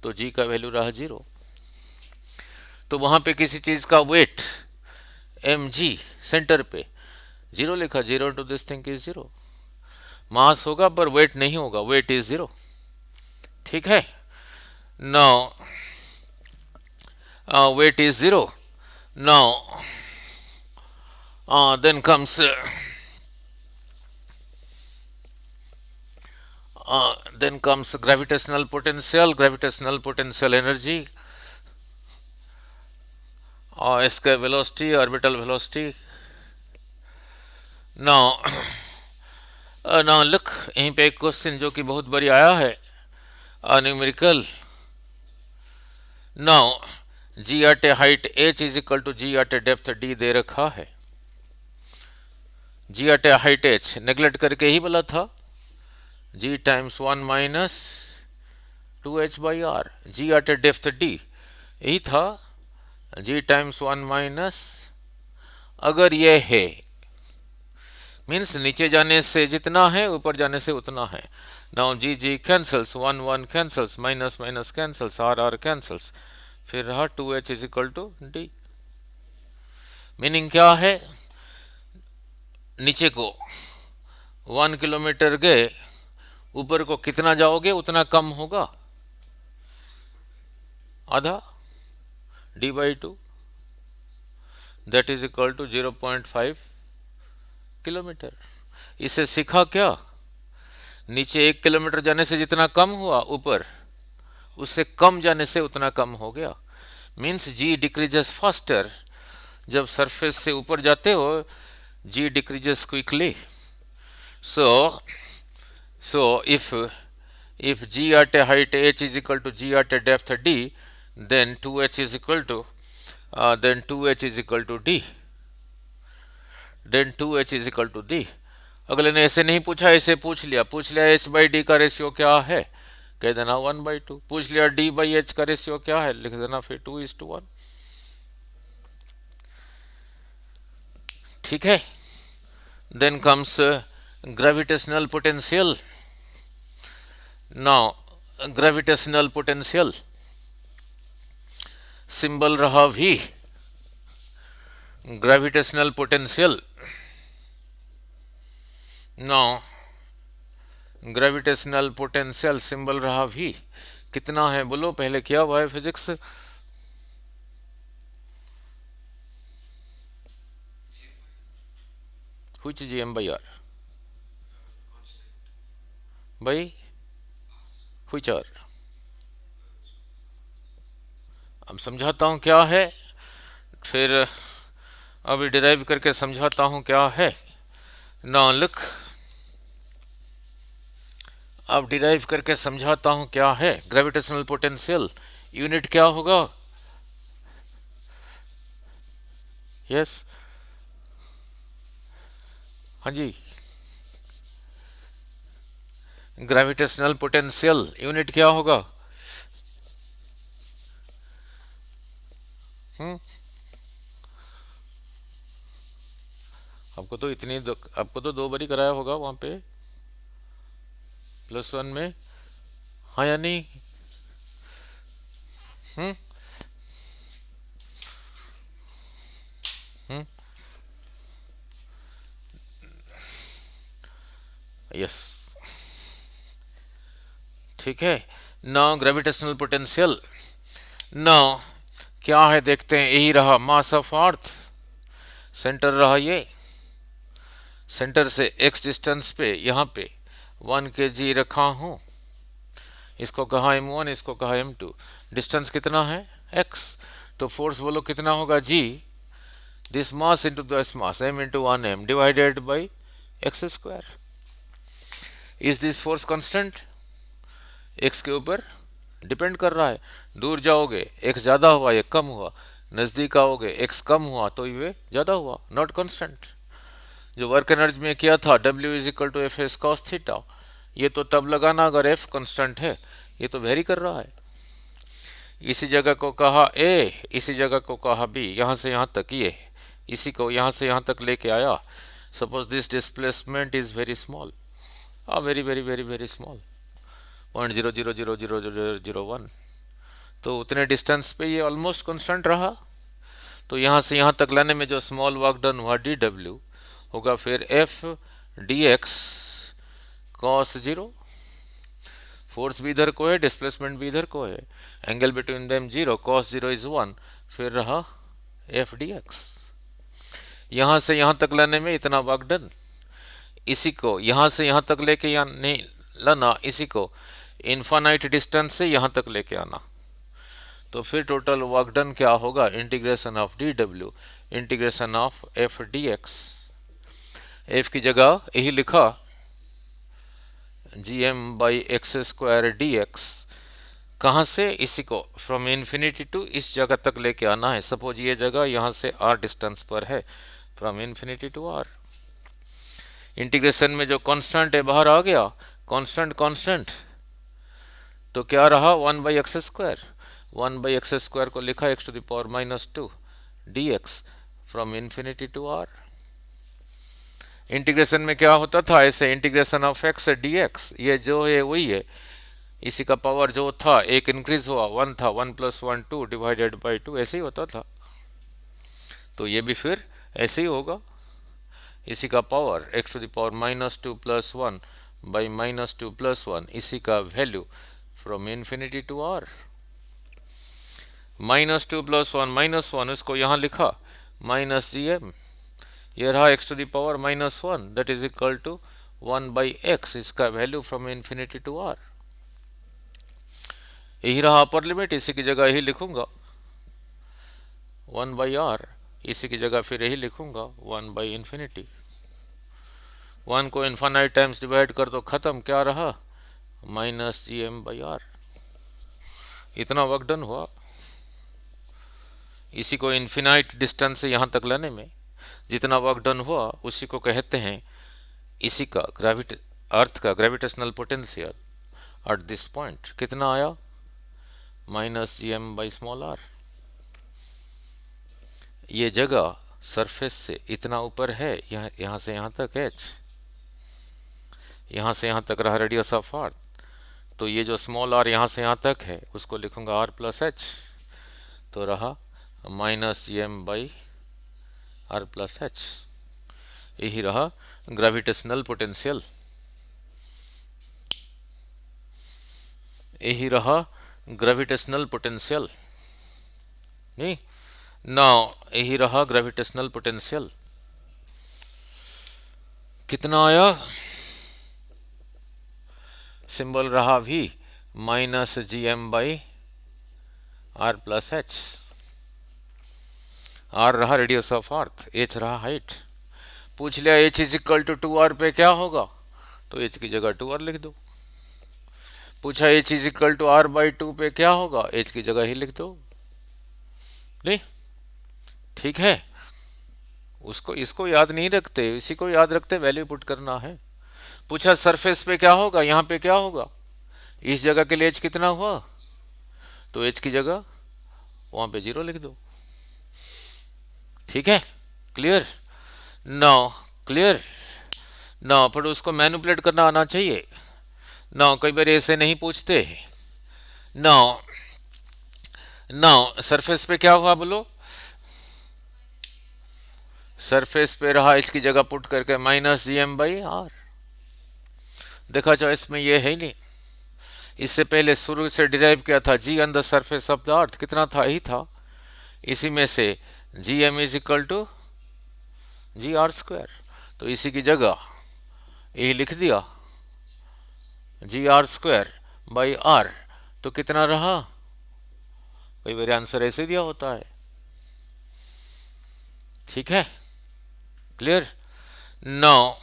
तो जी का वैल्यू रहा 0। तो वहां पे किसी चीज का वेट एम जी सेंटर पे 0 लिखा, 0 इंटू दिस थिंग इज 0। मास होगा पर वेट नहीं होगा, वेट इज 0। ठीक है। Now weight is 0. Now then comes gravitational potential energy, इसका velocity, orbital velocity. Now now look, यहीं पे एक क्वेश्चन जो कि बहुत बड़ी आया है, numerical. Now g at a height h is equal to g at a depth d दे रखा है। G at a height h neglect करके ही बोला था g times 1 - 2h/r, g at a depth d यही था g टाइम्स 1 अगर ये है मीन्स नीचे जाने से जितना है ऊपर जाने से उतना है। Now G G cancels, 1 1 cancels, minus minus cancels, R R cancels, फिर रहा 2h is equal to D. Meaning क्या है, नीचे को 1 किलोमीटर गए, ऊपर को कितना जाओगे उतना कम होगा, आधा d/2, that is equal to 0.5 kilometre. इसे सीखा क्या, नीचे 1 किलोमीटर जाने से जितना कम हुआ, ऊपर उससे कम जाने से उतना कम हो गया। मीन्स जी डिक्रीजेस फास्टर, जब सरफेस से ऊपर जाते हो g decreases quickly. so if g at a height h is equal to g at a depth d, then 2h is equal to d, then 2h is equal to d। अगले ने ऐसे नहीं पूछा, ऐसे पूछ लिया h/d का ratio क्या है, कह देना 1/2। पूछ लिया d/h का रेशियो क्या है, लिख देना फिर 2:1। ठीक है। Then comes gravitational potential. Now gravitational potential symbol रहा v। Gravitational potential no gravitational potential symbol रहा भी, कितना है बोलो, पहले क्या हुआ है फिजिक्स? व्हिच GM/R भाई, व्हिच आर? अब समझाता हूँ क्या है, फिर अभी डिराइव करके समझाता हूँ क्या है। ना लुक, अब डिराइव करके समझाता हूँ क्या है। ग्रेविटेशनल पोटेंशियल यूनिट क्या होगा? यस, हाँ जी, ग्रेविटेशनल पोटेंशियल यूनिट क्या होगा? हम्म, आपको तो 2 बारी कराया होगा वहां पे +1 में, हाँ या नहीं? हम्म हम्म यस, ठीक है। नाउ ग्रेविटेशनल पोटेंशियल, नाउ क्या है देखते हैं। यही रहा मास ऑफ अर्थ, सेंटर रहा ये, सेंटर से x डिस्टेंस पे यहाँ पे 1 kg रखा हूँ, इसको कहा m1, इसको कहा m2। डिस्टेंस कितना है? x। तो फोर्स बोलो कितना होगा? g, this mass into this mass, m into 1m divided by x square. Is this force constant? x के ऊपर डिपेंड कर रहा है। दूर जाओगे x ज़्यादा हुआ या कम हुआ, नज़दीक आओगे x कम हुआ तो ये ज़्यादा हुआ, नॉट कांस्टेंट। जो वर्क एनर्जी में किया था W is equal to F S cos theta, ये तो तब लगाना अगर f कांस्टेंट है, ये तो वेरी कर रहा है। इसी जगह को कहा A, इसी जगह को कहा B, यहाँ से यहाँ तक ये, इसी को यहाँ से यहाँ तक लेके आया। Suppose this displacement is very small, very very very very small, 0.00000001, तो उतने डिस्टेंस पे ये ऑलमोस्ट कांस्टेंट रहा। तो यहाँ से यहाँ तक लाने में जो स्मॉल वर्क डन हुआ dw होगा फिर f dx cos 0। फोर्स भी इधर को है, डिस्प्लेसमेंट भी इधर को है, angle between them 0, cos 0 is 1, फिर रहा f dx। यहाँ से यहाँ तक लाने में इतना वर्क डन, इसी को यहाँ से यहाँ तक लेके यहाँ नहीं लाना, इसी को इन्फानाइट डिस्टेंस से यहाँ तक लेके आना। तो फिर टोटल वर्क डन क्या होगा? Integration of dw integration of f dx। f की जगह यही लिखा gm/x² dx। कहाँ से? इसी को फ्रॉम इन्फिनिटी टू इस जगह तक लेके आना है। सपोज ये जगह यहाँ से r डिस्टेंस पर है, from infinity to r। Integration में जो कांस्टेंट है बाहर आ गया, कांस्टेंट कांस्टेंट, तो क्या रहा? 1/x²। 1/x² को लिखा x⁻⁻2 dx from infinity to r। Integration में क्या होता था? ऐसे इंटीग्रेशन ऑफ x dx, ये जो है वही है, इसी का पावर जो था एक इंक्रीज हुआ, 1 था, 1 + 1 2 डिवाइडेड बाई 2, ऐसे ही होता था। तो ये भी फिर ऐसे ही होगा, इसी का पावर x⁻⁻2 + 1 बाई -2 + 1, इसी का value from infinity to r। -2 + 1 -1, उसको यहाँ लिखा -gm, ये रहा x⁻⁻1, that is equal to 1/x, इसका value from infinity to r। यही रहा अपर लिमिट, इसी की जगह यही लिखूंगा 1/r, इसी की जगह फिर यही लिखूंगा 1/∞। 1 को इन्फानाइट टाइम्स डिवाइड कर दो, खत्म, क्या रहा? -gm/r। इतना वर्क डन हुआ। इसी को इन्फिनाइट डिस्टेंस से यहाँ तक लाने में जितना वर्क डन हुआ उसी को कहते हैं, इसी का अर्थ का gravitational potential at this point कितना आया? -gm/r। ये जगह सरफेस से इतना ऊपर है, यहाँ से यहाँ तक h, यहाँ से यहाँ तक रहा रेडियस ऑफ अर्थ। तो ये जो स्मॉल r यहाँ से यहाँ तक है उसको लिखूंगा r + h, तो रहा -gm/r + h। यही रहा ग्रेविटेशनल पोटेंशियल, यही रहा ग्रेविटेशनल पोटेंशियल, नहीं ना, यही रहा ग्रेविटेशनल पोटेंशियल। कितना आया? सिंबल रहा भी minus G M by are plus H. R रहा रेडियस ऑफ अर्थ, एच रहा हाइट। पूछ लिया H is equal to 2r पे क्या होगा, तो एच की जगह 2r लिख दो। पूछा H is equal to R by 2 पे क्या होगा, एच की जगह ही लिख दो। नहीं, ठीक है। उसको इसको याद नहीं रखते, इसी को याद रखते, वैल्यू पुट करना है। पूछा सरफेस पे क्या होगा, यहाँ पे क्या होगा, इस जगह के लिए एच कितना हुआ, तो एच की जगह वहां पे 0 लिख दो। ठीक है, क्लियर? Now clear? नाउ पर उसको मैनिपुलेट करना आना चाहिए। नाउ कई बार ऐसे नहीं पूछते। नाउ नाउ सरफेस पे क्या हुआ बोलो, सरफेस पे रहा इसकी जगह पुट करके minus G M by R. देखा चॉइस में ये है ही नहीं। इससे पहले शुरू से डिराइव किया था g on the surface of the earth, कितना था, ही था। इसी में से G M is equal to ji are square, तो इसी की जगह यही लिख दिया g are square by r, तो कितना रहा, कई बार आंसर ऐसे दिया होता है। ठीक है, clear? Now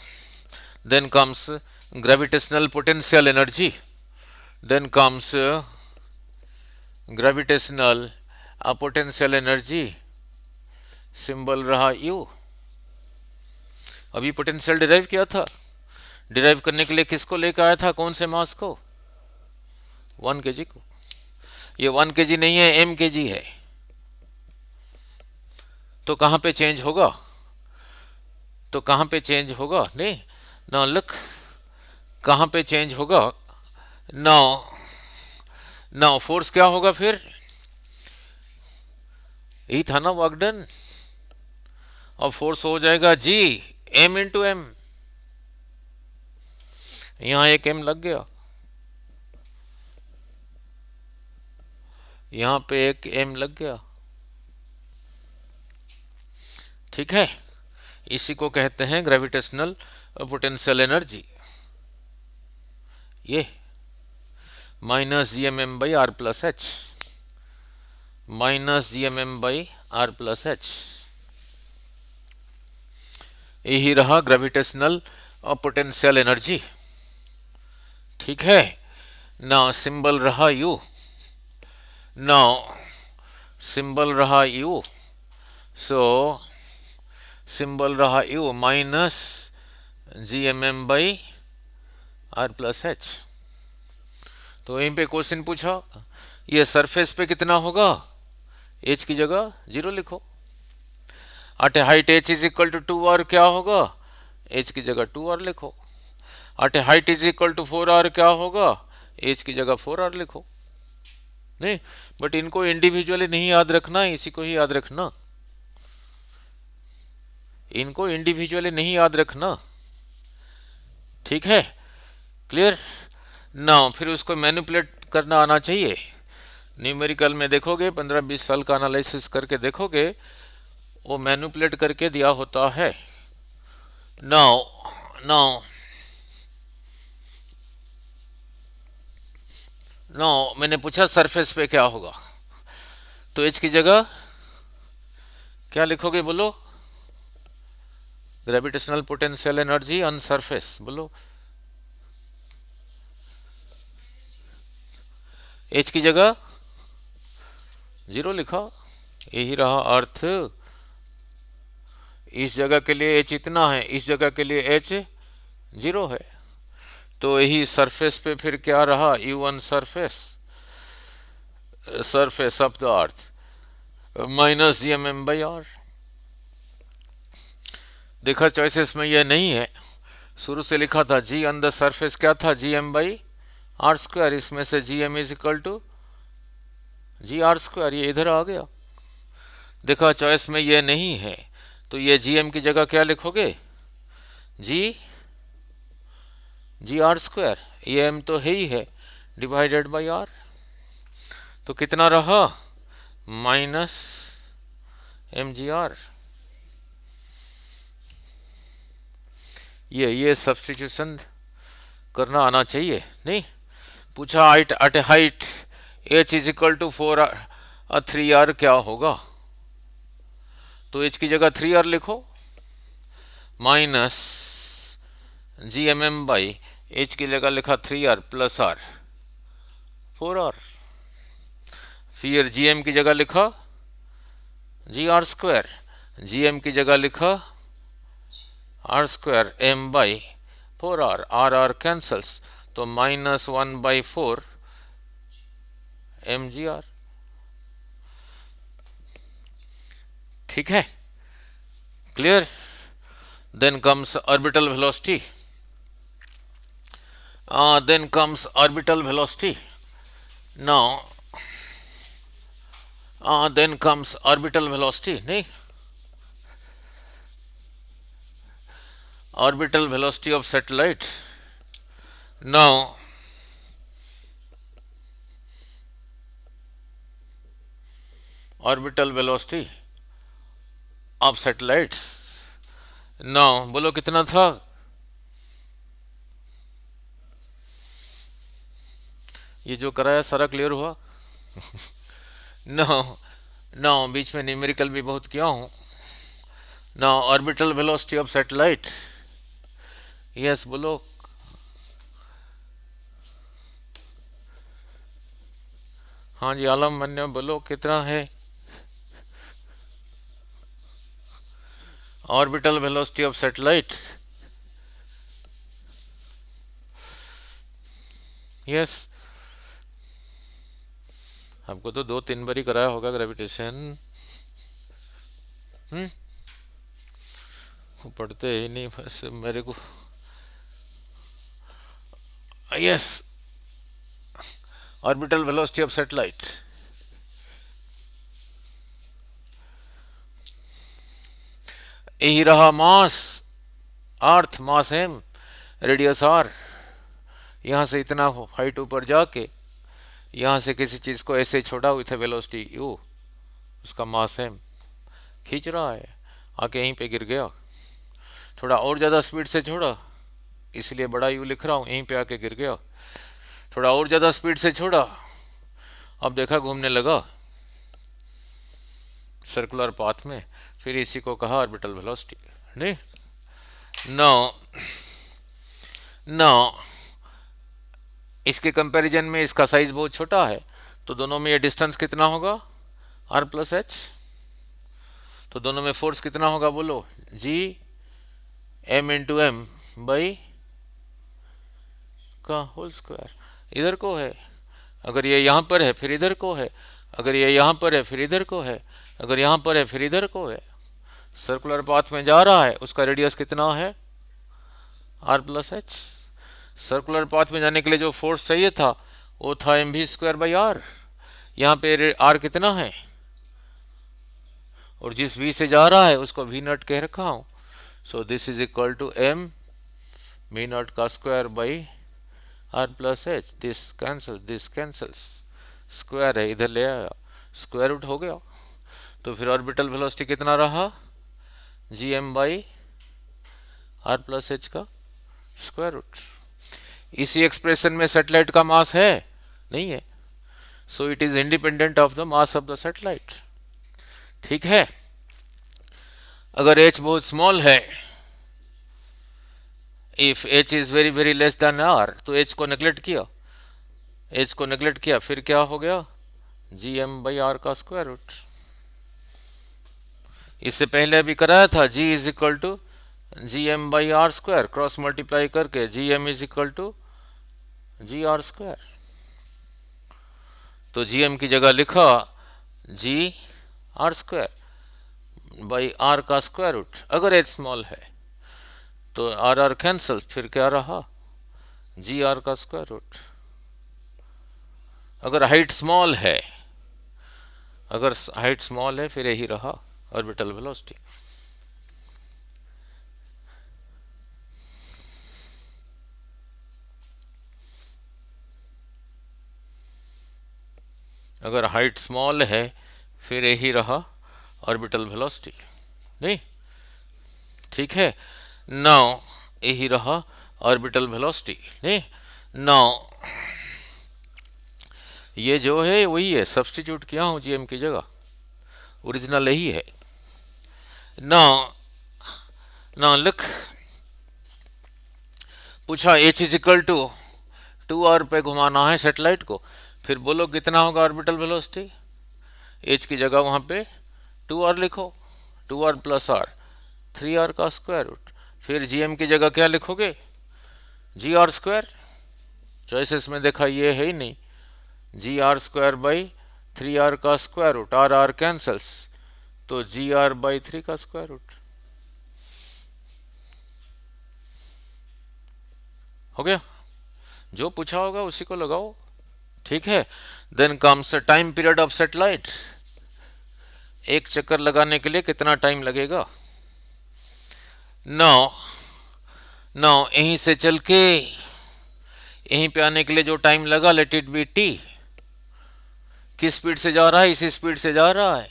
then comes gravitational potential energy, then comes gravitational potential energy, symbol रहा यू। अभी पोटेंशियल डिराइव किया था, डिराइव करने के लिए किसको लेकर आया था, कौन से मास को, 1 kg को। ये 1 kg नहीं है, m kg है। तो कहां पे चेंज होगा, तो कहां पे चेंज होगा, नहीं ना लुक, कहां पे चेंज होगा। नाउ नाउ फोर्स क्या होगा फिर, यही था ना वर्क डन, और फोर्स हो जाएगा जी m इंटू एम। यहां एक m लग गया, यहां पे एक m लग गया। ठीक है, इसी को कहते हैं ग्रेविटेशनल पोटेंशियल एनर्जी। ये minus G M M by are plus H, minus G M M by are plus H, यही रहा ग्रेविटेशनल पोटेंशियल एनर्जी। ठीक है, ना सिंबल रहा यू, ना सिंबल रहा यू, सो सिंबल रहा U minus G M M by are plus H. तो यहीं पे क्वेश्चन पूछा, ये सरफेस पे कितना होगा, एच की जगह 0 लिखो। At height H is equal to 2r क्या होगा, एच की जगह 2r लिखो। At height is equal to 4r क्या होगा, एच की जगह 4r लिखो। नहीं, बट इनको इंडिविजुअली नहीं याद रखना, इसी को ही याद रखना, इनको इंडिविजुअली नहीं याद रखना। ठीक है, क्लियर? ना फिर उसको मैनिपुलेट करना आना चाहिए। न्यूमेरिकल में देखोगे, 15-20 साल का एनालिसिस करके देखोगे, वो मैनिपुलेट करके दिया होता है। नाउ नाउ नाउ मैंने पूछा सरफेस पे क्या होगा, तो एच की जगह क्या लिखोगे बोलो, gravitational potential energy on surface, बोलो एच की जगह 0 लिखा। यही रहा अर्थ, इस जगह के लिए एच इतना है, इस जगह के लिए एच 0 है, तो यही सरफेस पे फिर क्या रहा, U1 surface, surface of the earth minus G M M by R. देखा चॉइसेस में यह नहीं है, शुरू से लिखा था जी ऑन द सरफेस क्या था, G M by are square, इसमें से G M is equal to ji are square, ये इधर आ गया। देखा चॉइस में ये नहीं है, तो ये जी एम की जगह क्या लिखोगे, जी जी आर स्क्वायर, ये एम तो है ही है, डिवाइडेड बाई आर, तो कितना रहा माइनस एम जी आर। ये सब्स्टिट्यूशन करना आना चाहिए नहीं। पूछा height at height H is equal to 3r क्या होगा, तो एच की जगह 3r लिखो, minus G M M by H की जगह लिखा 3r प्लस r 4r, फिर जी एम की जगह लिखा जी आर स्क्वायर, जी एम की जगह लिखा R square M by 4r, R R cancels, तो -1/4 एम जी आर। ठीक है, clear. Then comes orbital velocity, then comes orbital velocity. Now then comes orbital velocity, नहीं, orbital velocity of satellite. Now orbital velocity of satellites, now बोलो कितना था, ये जो कराया सारा क्लियर हुआ। नो नो बीच में न्यूमेरिकल भी बहुत किया हूँ। No orbital velocity of satellite, yes बोलो, हाँ जी आलम मन्य बोलो कितना है, orbital velocity of satellite, yes आपको तो 2-3 बार ही कराया होगा ग्रेविटेशन, पढ़ते ही नहीं बस मेरे को। Yes orbital velocity of satellite, यही रहा मास, अर्थ मास एम, रेडियस आर, यहाँ से इतना हाइट ऊपर जाके यहाँ से किसी चीज़ को ऐसे छोड़ा विथ वेलोसिटी यू, उसका मास एम, खींच रहा है आके यहीं पे गिर गया, थोड़ा और ज़्यादा स्पीड से छोड़ा इसलिए बड़ा यू लिख रहा हूँ, यहीं पे आके गिर गया, थोड़ा और ज़्यादा स्पीड से छोड़ा, अब देखा घूमने लगा सर्कुलर पाथ में, फिर इसी को कहा ऑर्बिटल वेलोसिटी, नहीं। नो नो इसके कंपैरिजन में इसका साइज बहुत छोटा है, तो दोनों में ये डिस्टेंस कितना होगा आर प्लस एच, तो दोनों में फोर्स कितना होगा बोलो, G M into M by का होल स्क्वायर, इधर को है, अगर ये यहाँ पर है फिर इधर को है, अगर ये यहाँ पर है फिर इधर को है, अगर यहाँ पर है फिर इधर को है, सर्कुलर पाथ में जा रहा है, उसका रेडियस कितना है R plus H, circular path में जाने के लिए जो फोर्स चाहिए था वो था M V square by R, यहाँ पे आर कितना है और जिस वी से जा रहा है उसको वी नॉट कह रखा हूँ, so this is equal to m v not का square by are plus h, this cancels, square है इधर ले आया, स्क्वायर रूट हो गया, तो फिर ऑर्बिटल वेलोसिटी कितना रहा G M by are plus H का स्क्वायर रूट। इसी एक्सप्रेशन में सैटेलाइट का मास है नहीं है, so it is independent of the mass of the satellite. ठीक है, अगर h बहुत स्मॉल है, if h is very very less than r, तो h को नेग्लेक्ट किया, h को नेग्लेक्ट किया, फिर क्या हो गया जी एम बाई आर का स्क्वायर रूट। इससे पहले भी कराया था g is equal to G M by are square, cross multiply करके G M is equal to ji are square, तो जी एम की जगह लिखा जी आर स्क्वायर बाई आर का स्क्वायर रूट, अगर एच स्मॉल है तो आर आर कैंसल, फिर क्या रहा जी आर का स्क्वायर रूट। अगर हाइट स्मॉल है, अगर हाइट स्मॉल है फिर यही रहा ऑर्बिटल वेलोसिटी। अगर हाइट स्मॉल है फिर यही रहा ऑर्बिटल वेलोसिटी, नहीं? ठीक है, नाउ यही रहा ऑर्बिटल वेलोसिटी, नहीं? नाउ ये जो है वही है, सब्स्टिट्यूट किया हूँ जीएम की जगह, ओरिजिनल यही है। नाउ नाउ लिख, पूछा H is equal to 2r पे घुमाना है सेटेलाइट को, फिर बोलो कितना होगा ऑर्बिटल वेलोसिटी। एच की जगह वहाँ पे 2r लिखो, 2r प्लस आर, 3r का स्क्वायर रूट। फिर जीएम की जगह क्या लिखोगे, जी आर स्क्वायर। चॉइसेस में देखा ये है ही नहीं, जी आर स्क्वायर बाई 3r का square root, R R cancels, तो जी आर बाई 3 का स्क्वायर रूट हो गया। जो पूछा होगा उसी को लगाओ, ठीक है। Then comes time period of satellite, एक चक्कर लगाने के लिए कितना टाइम लगेगा। नाउ नाउ यहीं से चल के यहीं पे आने के लिए जो टाइम लगा, लेट इट बी टी। किस स्पीड से जा रहा है, इसी स्पीड से जा रहा है।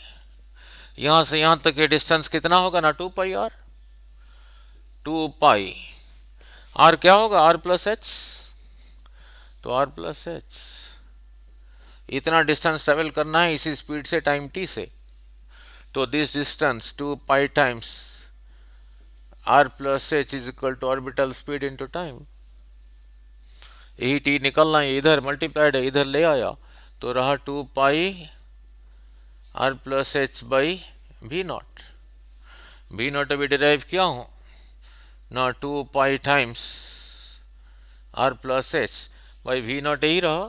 यहां से यहां तक ये डिस्टेंस कितना होगा ना, 2 पाई आर। 2 पाई आर क्या होगा, आर प्लस एच, तो आर प्लस एच। इतना डिस्टेंस ट्रेवल करना है इसी स्पीड से, टाइम टी से, तो this distance 2 pi times are plus H is equal to orbital speed into time. यही टी निकलना है, इधर मल्टीप्लाइड है, इधर ले आया तो रहा 2 pi r plus H by v not. V not अभी डिराइव किया हूँ ना, 2 pi times are plus H by v not, यही रहा।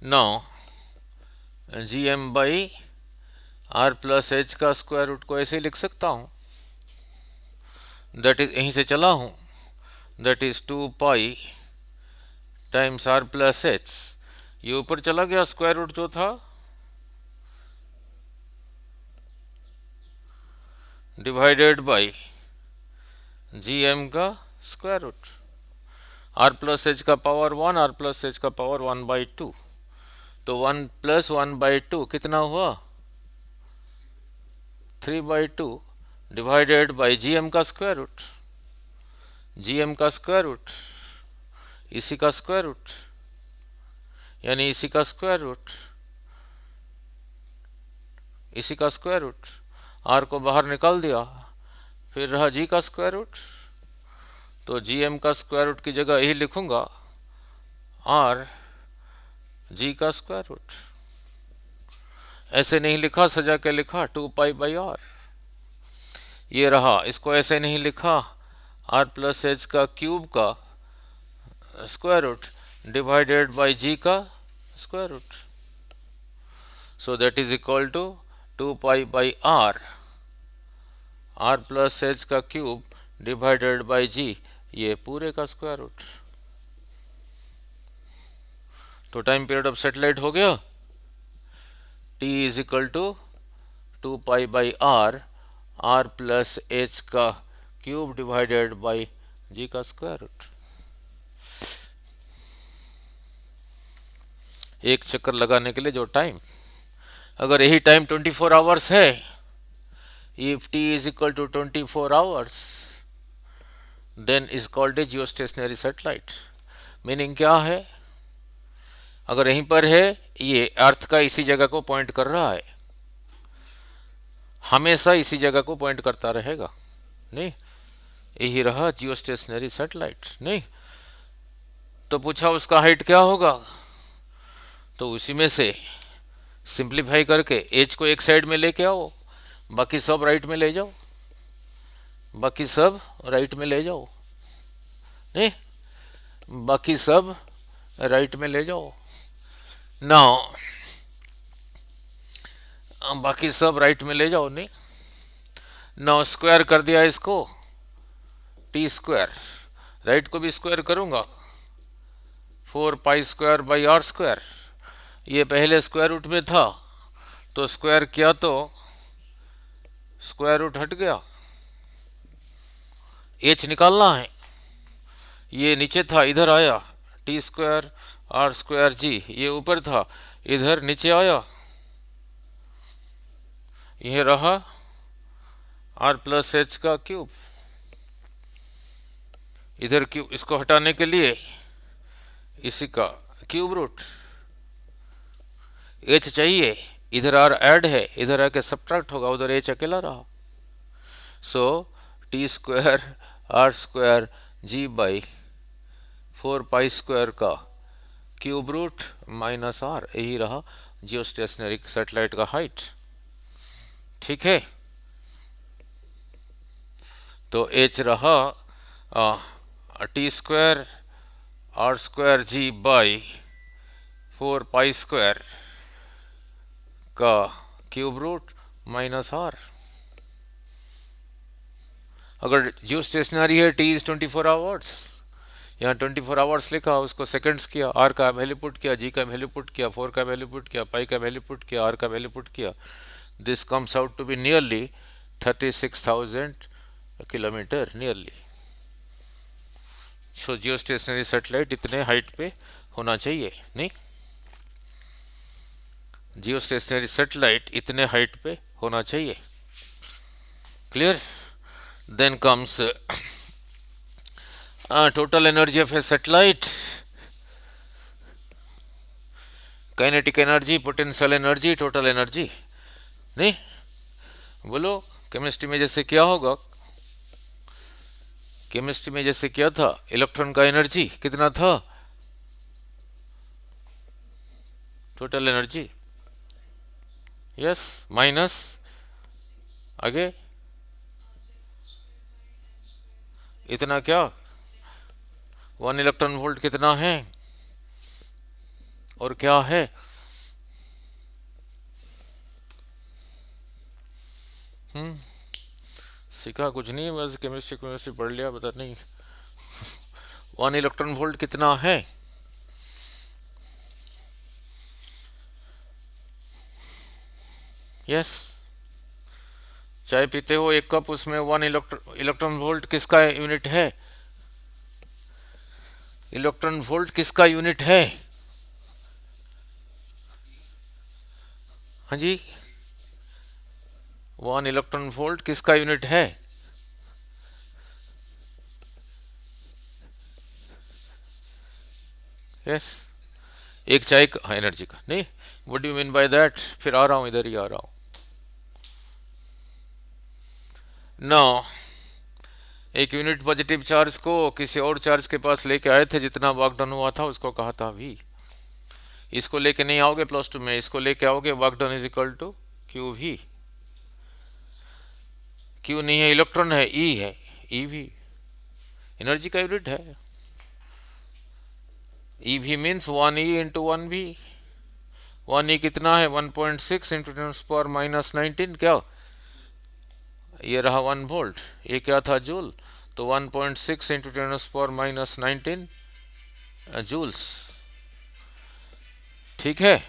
Now G M by are plus H का स्क्वायर रूट को ऐसे ही लिख सकता हूँ, दैट इज, यहीं से चला हूँ, that is 2 pi times are plus H, ये ऊपर चला गया स्क्वायर रूट जो था, डिवाइडेड बाई जी एम का square root, R plus H का पावर 1, आर प्लस एच का पावर 1/2, तो 1 प्लस 1/2 कितना हुआ, 3/2, डिवाइडेड बाई जी एम का स्क्वायर रूट। जी एम का स्क्वायर रूट इसी का स्क्वायर रूट, यानी इसी का स्क्वायर रूट, इसी का स्क्वायर रूट। आर को बाहर निकाल दिया, फिर रहा जी का स्क्वायर रूट, तो जी एम का स्क्वायर रूट की जगह यही लिखूंगा, आर जी का स्क्वायर रूट। ऐसे नहीं लिखा, सजा के लिखा 2 पाई बाई आर, ये रहा। इसको ऐसे नहीं लिखा, आर प्लस एच का क्यूब का square root divided by G का square root, so that is equal to 2 pi by R, R plus H का क्यूब डिवाइडेड बाई जी, ये पूरे का स्क्वायर रूट। तो टाइम पीरियड ऑफ सेटेलाइट हो गया, T is equal to 2 pi by R, R plus H का cube divided by G का square root. एक चक्कर लगाने के लिए जो टाइम, अगर यही टाइम 24 आवर्स है, if T is equal to 24 hours, then is called a geostationary satellite. Meaning क्या है, अगर यहीं पर है, ये अर्थ का इसी जगह को पॉइंट कर रहा है, हमेशा इसी जगह को पॉइंट करता रहेगा, नहीं? यही रहा जियोस्टेशनरी सैटेलाइट, नहीं? तो पूछा उसका हाइट क्या होगा, तो उसी में से सिंप्लीफाई करके एच को एक साइड में लेके आओ, बाकी सब राइट में ले जाओ, बाकी सब राइट में ले जाओ, नहीं? बाकी सब राइट में ले जाओ। नाउ बाकी सब राइट में ले जाओ, नहीं? नाउ स्क्वायर कर दिया इसको, टी स्क्वायर, राइट को भी स्क्वायर करूंगा, 4 pi square by are square. ये पहले स्क्वायर रूट में था, तो स्क्वायर किया तो स्क्वायर रूट हट गया, एच निकालना है, ये नीचे था इधर आया, टी स्क्वायर आर स्क्वायर जी, ये ऊपर था इधर नीचे आया, ये रहा आर प्लस एच का क्यूब। इधर क्यूब, इसको हटाने के लिए इसी का क्यूब रूट, एच चाहिए, इधर आर ऐड है, इधर आके सब्ट्रैक्ट होगा, उधर एच अकेला रहा। So T square r square g by 4 pi square का क्यूब रूट माइनस आर, यही रहा जियो स्टेशनरी सैटेलाइट का हाइट। ठीक है, तो एच रहा T square r square g by 4 pi square का क्यूब रूट माइनस आर। अगर जियो स्टेशनरी है, टी इज 24 आवर्स, यहाँ 24 आवर्स लिखा, उसको सेकंड्स किया, आर का वैल्यू पुट किया, जी का वैल्यू पुट किया, 4 का वैल्यू पुट किया, पाई का वैल्यू पुट किया, आर का वैल्यू पुट किया, this comes out to be nearly 36,000 kilometre nearly. So geo stationery satellite इतने हाइट पे होना चाहिए, नहीं, जियो स्टेशनरी सैटेलाइट इतने हाइट पे होना चाहिए। Clear? Then comes total energy of a satellite, kinetic energy, potential energy, total energy, नहीं बोलो। केमिस्ट्री में जैसे क्या होगा, केमिस्ट्री में जैसे क्या था, इलेक्ट्रॉन का एनर्जी कितना था, टोटल एनर्जी, यस, माइनस आगे इतना क्या, 1 इलेक्ट्रॉन वोल्ट कितना है और क्या है, सीखा कुछ नहीं, बस केमिस्ट्री केमिस्ट्री पढ़ लिया, पता नहीं 1 इलेक्ट्रॉन वोल्ट कितना है। यस, चाय पीते हो 1 कप, उसमें 1 इलेक्ट्रॉन वोल्ट किसका यूनिट है, इलेक्ट्रॉन वोल्ट किसका यूनिट है, हाँ जी, 1 इलेक्ट्रॉन वोल्ट किसका यूनिट है, यस, एक चाय का एनर्जी का, नहीं, what do you mean by that, फिर आ रहा हूं, इधर ही आ रहा हूं। नो, एक यूनिट पॉजिटिव चार्ज को किसी और चार्ज के पास लेके आए थे, जितना वर्क डन हुआ था उसको कहा था वी। इसको लेके नहीं आओगे +2 में, इसको लेके आओगे work done is equal to Q V. Q नहीं है, इलेक्ट्रॉन है, ई है, ई वी एनर्जी का यूनिट है। E V means 1 E × 1 V। 1 E कितना है, 1.6 × 10⁻⁻19, क्या, ये रहा 1 वोल्ट, ये क्या था, जूल, तो 1.6 × 10⁻⁻19 जूल्स। ठीक है,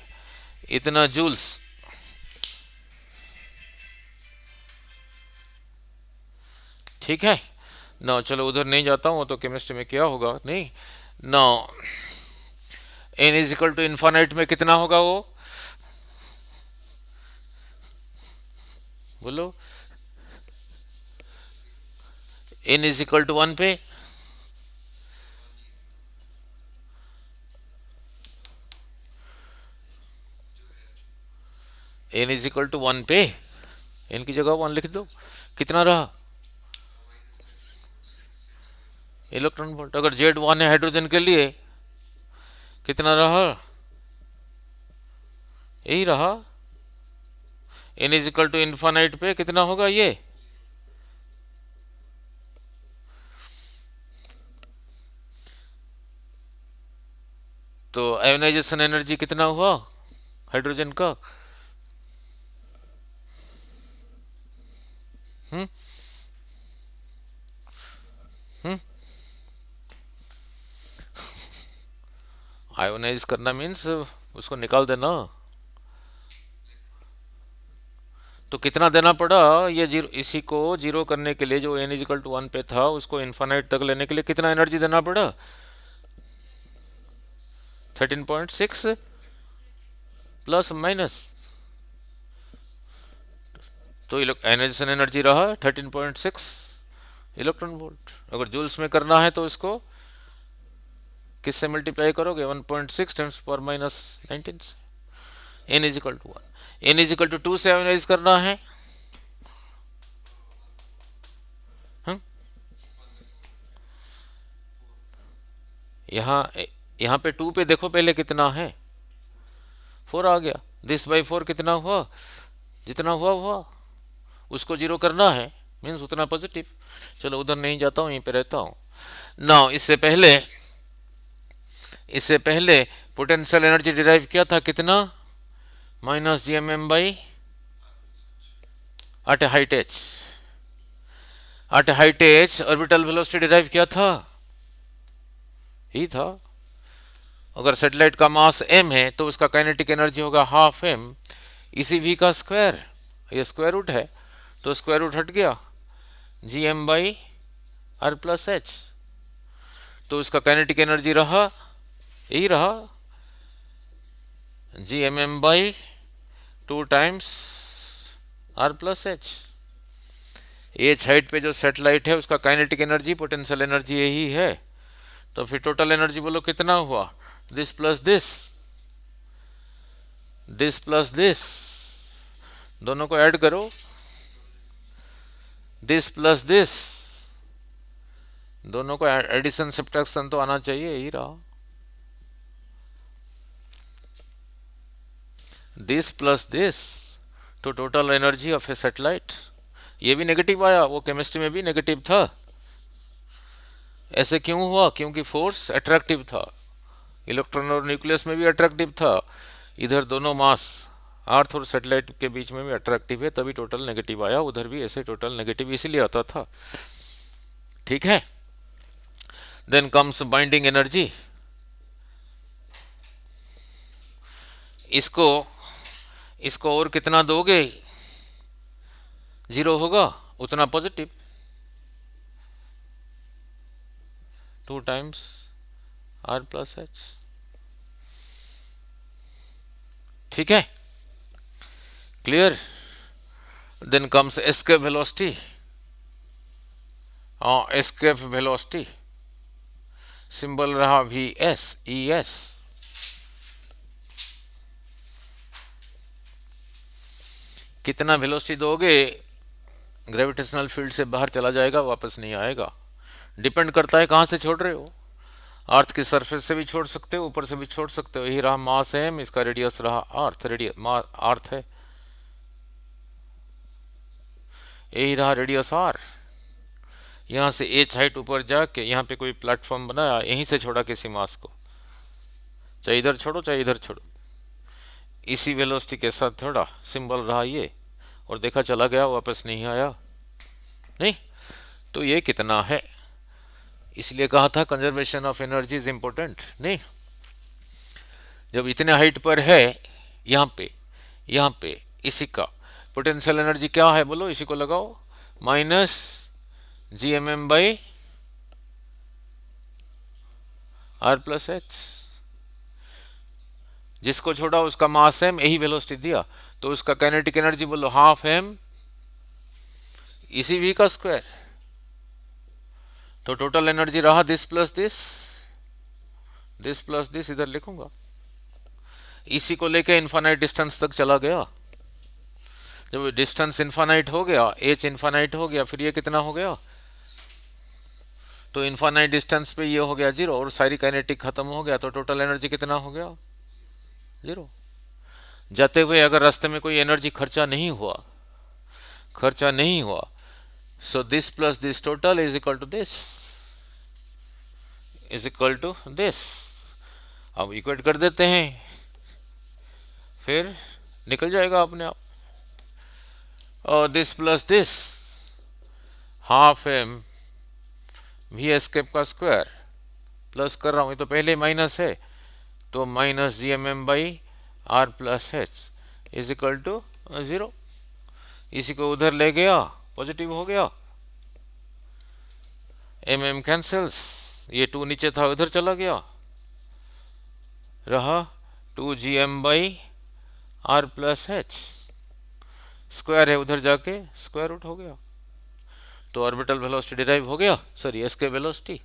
इतना जूल्स, ठीक है ना। चलो उधर नहीं जाता हूँ, तो केमिस्ट्री में क्या होगा, नहीं ना, n is equal to infinite में कितना होगा वो, बोलो, n इज इक्वल टू 1 पे, n इज इक्वल टू 1 पे, n की जगह 1 लिख दो, कितना रहा, इलेक्ट्रॉन वोल्ट। अगर Z1 है हाइड्रोजन के लिए, कितना रहा, यही रहा, n is equal to infinite पे कितना होगा ये, तो आयोनाइजेशन एनर्जी कितना हुआ हाइड्रोजन का, हम्म हम्म आयोनाइज करना मीन्स उसको निकाल देना, तो कितना देना पड़ा ये जीरो, इसी को जीरो करने के लिए जो n इजिकल टू 1 पे था उसको इन्फानाइट तक लेने के लिए कितना एनर्जी देना पड़ा? 13.6 प्लस माइनस, तो आयनाइजेशन एनर्जी रहा 13.6 इलेक्ट्रॉन वोल्ट। अगर जूल्स में करना है तो इसको किससे मल्टीप्लाई करोगे? 1.6 टाइम्स पर माइनस 19 से। n is equal to 1, n is equal to 2 से एनालाइज करना है। यहाँ यहाँ पे 2 पे देखो पहले कितना है, 4 आ गया। दिस बाई 4 कितना हुआ? जितना हुआ हुआ, उसको जीरो करना है, मीन्स उतना पॉजिटिव। चलो उधर नहीं जाता हूँ, यहीं पे रहता हूँ ना। इससे पहले पोटेंशियल एनर्जी डिराइव किया था कितना? Minus G M M by at height H. At height H orbital velocity derive किया था, ही था। अगर सैटेलाइट का मास m है तो उसका काइनेटिक एनर्जी होगा हाफ m इसी v का स्क्वायर, ये स्क्वायर रूट है तो स्क्वायर रूट हट गया, G M by are plus H. तो उसका काइनेटिक एनर्जी रहा, यही रहा, G M M by 2 times are plus H. H height पे जो सैटेलाइट है उसका काइनेटिक एनर्जी, पोटेंशियल एनर्जी यही है। तो फिर टोटल एनर्जी बोलो कितना हुआ? This plus this, this plus this, दोनों को ऐड करो, दिस प्लस दिस, दोनों को एडिशन सब्ट्रैक्शन तो आना चाहिए, यही रहा। दिस प्लस दिस, तो total energy of A satellite. ये भी नेगेटिव आया, वो केमिस्ट्री में भी नेगेटिव था। ऐसे क्यों हुआ? क्योंकि फोर्स अट्रैक्टिव था, इलेक्ट्रॉन और न्यूक्लियस में भी अट्रैक्टिव था, इधर दोनों मास अर्थ और सैटेलाइट के बीच में भी अट्रैक्टिव है, तभी टोटल नेगेटिव आया। उधर भी ऐसे टोटल नेगेटिव इसीलिए आता था। ठीक है। Then comes binding energy. इसको और कितना दोगे, जीरो होगा उतना positive, 2 times are plus H. ठीक है, clear. Then comes escape velocity. Escape velocity symbol रहा वी एस ई एस। कितना वेलोसिटी दोगे ग्रेविटेशनल फील्ड से बाहर चला जाएगा, वापस नहीं आएगा। डिपेंड करता है कहाँ से छोड़ रहे हो। अर्थ की सरफेस से भी छोड़ सकते हो, ऊपर से भी छोड़ सकते हो। यही रहा मास m, इसका रेडियस रहा अर्थ, अर्थ है, यही रहा रेडियस r। यहाँ से h हाइट ऊपर जाके यहाँ पे कोई प्लेटफॉर्म बनाया, यहीं से छोड़ा किसी मास को, चाहे इधर छोड़ो चाहे इधर छोड़ो, इसी वेलोसिटी के साथ थोड़ा सिंबल रहा ये, और देखा चला गया, वापस नहीं आया। नहीं तो ये कितना है, इसलिए कहा था conservation of energy is important. नहीं, जब इतने हाइट पर है, यहाँ पे इसी का पोटेंशियल एनर्जी क्या है बोलो, इसी को लगाओ, minus G M M by are plus H. जिसको छोड़ा उसका मास m, यही वेलोसिटी दिया, तो उसका काइनेटिक एनर्जी बोलो हाफ m इसी v का स्क्वायर। तो टोटल एनर्जी रहा this plus this, this plus this, इधर लिखूंगा, इसी को लेके इन्फानाइट डिस्टेंस तक चला गया। जब डिस्टेंस इन्फानाइट हो गया, h इन्फानाइट हो गया, फिर ये कितना हो गया, तो इन्फानाइट डिस्टेंस पे ये हो गया जीरो, और सारी काइनेटिक खत्म हो गया, तो टोटल एनर्जी कितना हो गया, जीरो। जाते हुए अगर रास्ते में कोई एनर्जी खर्चा नहीं हुआ, so this plus this total is equal to this, अब इक्वेट कर देते हैं, फिर निकल जाएगा अपने आप। और this plus this half m V escape का स्क्वायर, प्लस कर रहा हूँ, ये तो पहले माइनस है, तो minus G M M by are plus H is equal to 0। इसी को उधर ले गया, पॉजिटिव हो गया, एम एम कैंसल्स, ये 2 नीचे था उधर चला गया, रहा 2gm/r+h, स्क्वायर है उधर जाके स्क्वायर रूट हो गया, तो ऑर्बिटल वेलोसिटी डिराइव हो गया, सॉरी इसके वेलोसिटी,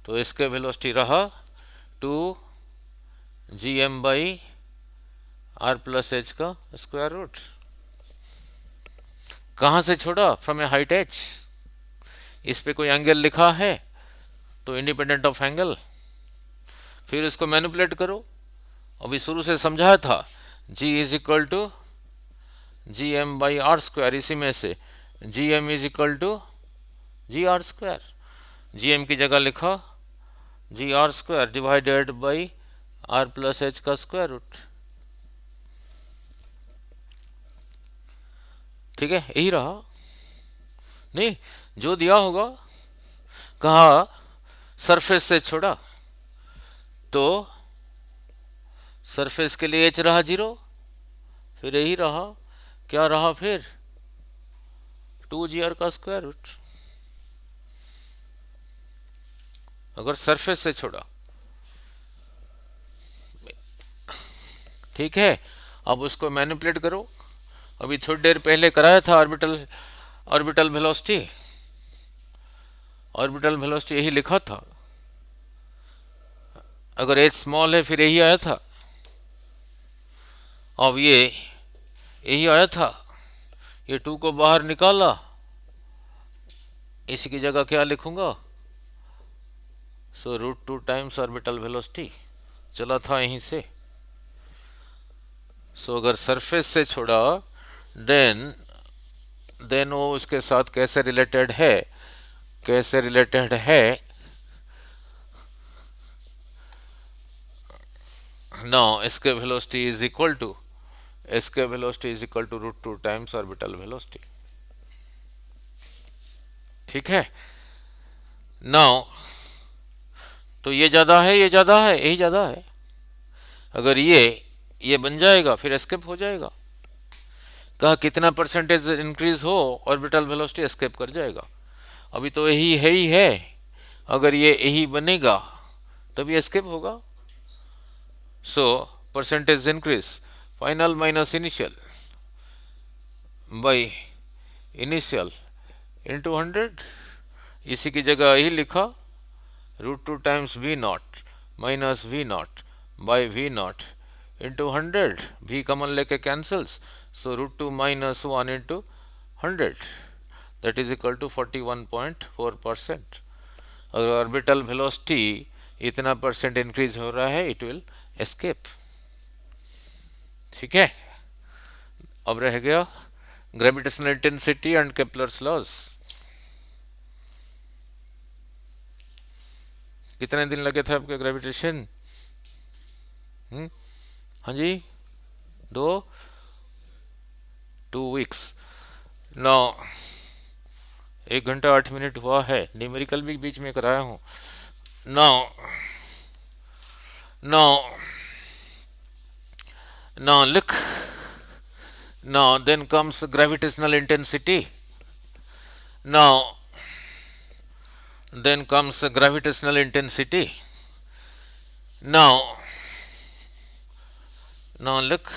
तो इसके वेलोसिटी रहा 2gm/r+h का स्क्वायर रूट। कहाँ से छोड़ा? From A height h। इस पे कोई एंगल लिखा है तो इंडिपेंडेंट ऑफ एंगल, फिर इसको मैनिपुलेट करो। अभी शुरू से समझाया था g is equal to gm/r², इसी में से gm is equal to gr², gm की जगह लिखा gr² डिवाइडेड बाई r+h का स्क्वायर रूट। ठीक है, यही रहा, नहीं जो दिया होगा, कहा सरफेस से छोड़ा तो सरफेस के लिए h रहा 0, फिर यही रहा, क्या रहा फिर 2gr का स्क्वायर रूट, अगर सरफेस से छोड़ा। ठीक है, अब उसको मैनिपुलेट करो। अभी थोड़ी देर पहले कराया था ऑर्बिटल वेलोसिटी, ऑर्बिटल वेलोसिटी यही लिखा था, अगर h स्मॉल है फिर यही आया था, अब ये यही आया था, ये 2 को बाहर निकाला, इसी की जगह क्या लिखूंगा, सो √2 टाइम्स ऑर्बिटल वेलोसिटी, चला था यहीं से। सो अगर सरफेस से छोड़ा देन वो उसके साथ कैसे रिलेटेड है, कैसे रिलेटेड है, नाउ इसके वेलोसिटी इज इक्वल टू, इसके velocity is equal to √2 times orbital velocity. ठीक है, नाउ तो ये ज़्यादा है, ये ज़्यादा है, यही ज़्यादा है, अगर ये बन जाएगा फिर एस्केप हो जाएगा। कहा कितना परसेंटेज इंक्रीज हो ऑर्बिटल वेलोसिटी एस्केप कर जाएगा। अभी तो यही है ही है, अगर ये यही बनेगा तभी एस्केप होगा। So percentage increase final minus initial by initial into 100, इसी की जगह यही लिखा √2 times v0 minus v0 by v0 into 100, v common लेके cancels, so √2 minus 1 into 100, that is equal to 41.4%। अगर ऑर्बिटल वेलोसिटी इतना परसेंट इंक्रीज हो रहा है, इट विल एस्केप। ठीक है, अब रह गया gravitational intensity and Kepler's laws. कितने दिन लगे थे आपके ग्रेविटेशन? हाँ जी, 2 वीक्स। नौ 1 घंटा 8 मिनट हुआ है, न्यूमेरिकल भी बीच में कराया हूँ। now look, now then comes gravitational intensity, then comes gravitational intensity. Now look,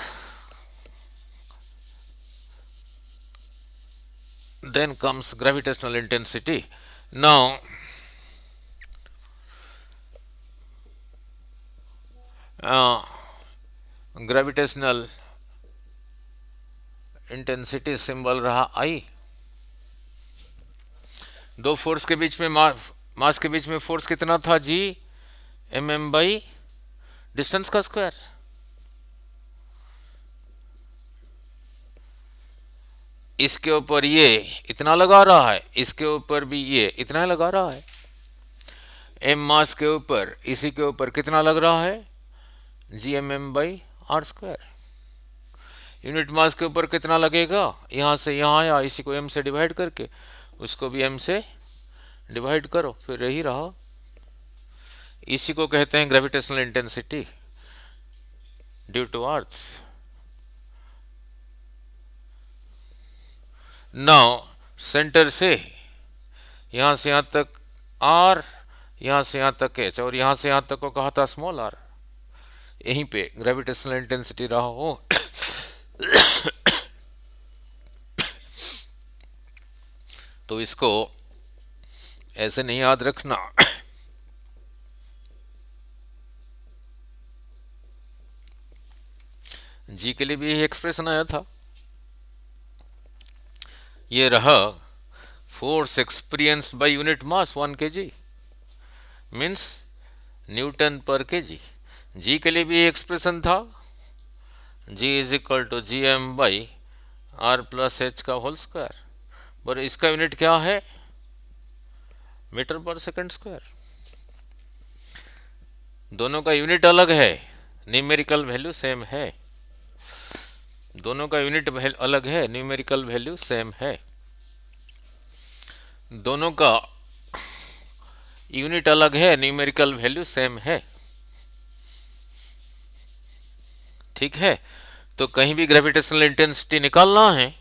then comes gravitational intensity. Now gravitational intensity symbol रहा I। दो फोर्स के बीच में मास के बीच में फोर्स कितना था? G mm बाई डिस्टेंस का स्क्वायर। इसके ऊपर ये इतना लगा रहा है, इसके ऊपर भी ये इतना लगा रहा है। m मास के ऊपर, इसी के ऊपर कितना लग रहा है? GMM by are square. Unit mass के ऊपर कितना लगेगा? यहाँ से यहाँ आया, इसी को m से डिवाइड करके उसको भी m से डिवाइड करो, फिर यही रहा। इसी को कहते हैं gravitational intensity due to Earth. Now centre से यहाँ से यहाँ तक आर, यहाँ से यहाँ तक एच, और यहाँ से यहाँ तक को कहा था स्मॉल आर। यहीं पे ग्रेविटेशनल इंटेंसिटी रहा हो। तो इसको ऐसे नहीं याद रखना। जी के लिए भी यही एक्सप्रेशन आया था। ये रहा force experienced by unit mass 1 kg means newton पर केजी। जी के लिए भी एक्सप्रेशन था, g is equal to G M by are plus H का होल स्क्वायर। पर इसका यूनिट क्या है? मीटर पर सेकंड स्क्वायर। दोनों का यूनिट अलग है, न्यूमेरिकल वैल्यू सेम है। दोनों का यूनिट अलग है, न्यूमेरिकल वैल्यू सेम है। दोनों का यूनिट अलग है, न्यूमेरिकल वैल्यू सेम है। ठीक है, तो कहीं भी ग्रेविटेशनल इंटेंसिटी निकालना है,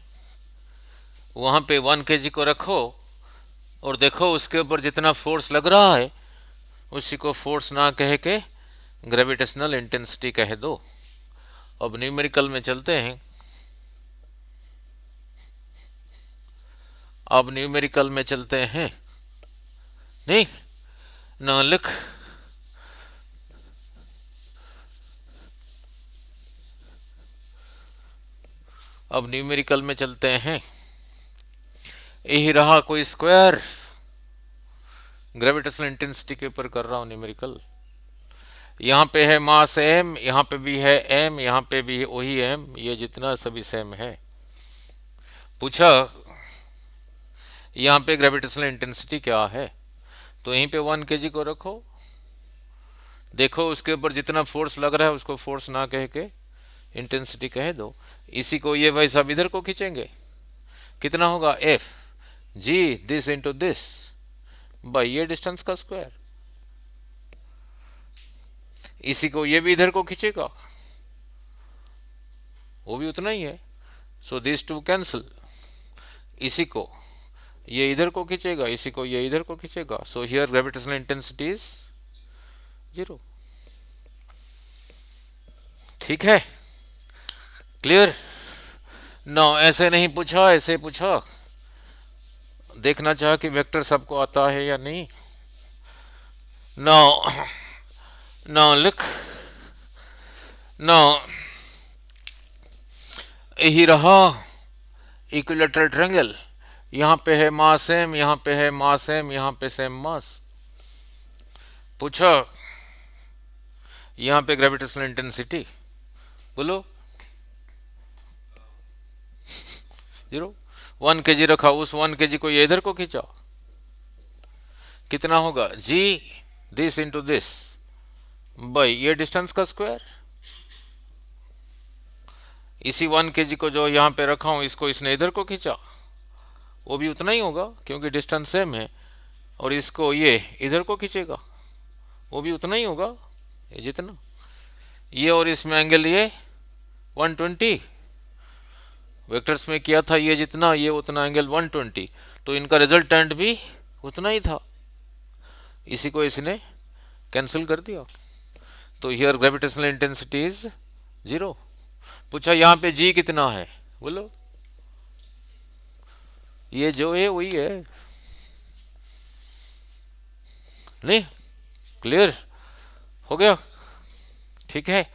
वहां पे 1 kg को रखो और देखो उसके ऊपर जितना फोर्स लग रहा है उसी को फोर्स ना कह के ग्रेविटेशनल इंटेंसिटी कह दो। अब न्यूमेरिकल में चलते हैं। अब न्यूमेरिकल में चलते हैं। नहीं ना लिख, अब न्यूमेरिकल में चलते हैं। यही रहा कोई स्क्वायर, ग्रेविटेशनल इंटेंसिटी के ऊपर कर रहा हूं न्यूमेरिकल। यहाँ पे है मास एम, यहाँ पे भी है एम, यहाँ पे भी वही एम, ये जितना सभी सेम है। पूछा यहाँ पे ग्रेविटेशनल इंटेंसिटी क्या है, तो यहीं पे 1 kg को रखो, देखो उसके ऊपर जितना फोर्स लग रहा है उसको फोर्स ना कह के इंटेंसिटी कह दो। इसी को ये भाई साहब इधर को खींचेंगे, कितना होगा F G this into this by ये डिस्टेंस का स्क्वायर। इसी को ये भी इधर को खींचेगा, वो भी उतना ही है, सो दिस टू कैंसिल। इसी को ये इधर को खींचेगा, इसी को ये इधर को खींचेगा, so here gravitational intensity is 0। ठीक है, क्लियर। नो ऐसे नहीं पूछा, ऐसे पूछा, देखना चाह कि वेक्टर सबको आता है या नहीं। नो नो लिख, नो यही रहा इक्विलैटरल ट्रायंगल। यहाँ पे है मास एम, यहाँ पे है मास एम, यहाँ पे सेम मास। पूछो यहाँ पे ग्रेविटेशनल इंटेंसिटी बोलो 0। 1 kg रखा, उस 1 kg को ये इधर को खींचा, कितना होगा जी दिस इंटू दिस बाई ये डिस्टेंस का स्क्वायर। इसी 1 kg को जो यहाँ पे रखा हूं इसको इसने इधर को खींचा, वो भी उतना ही होगा क्योंकि डिस्टेंस सेम है। और इसको ये इधर को खींचेगा, वो भी उतना ही होगा, ये जितना ये, और इसमें एंगल ये 120 वेक्टर्स में किया था, ये जितना ये उतना एंगल 120, तो इनका रिजल्टेंट भी उतना ही था। इसी को इसने कैंसिल कर दिया, तो हियर ग्रेविटेशनल इंटेंसिटी इज 0। पूछा यहाँ पे जी कितना है, बोलो ये जो है वही है। नहीं क्लियर हो गया? ठीक है,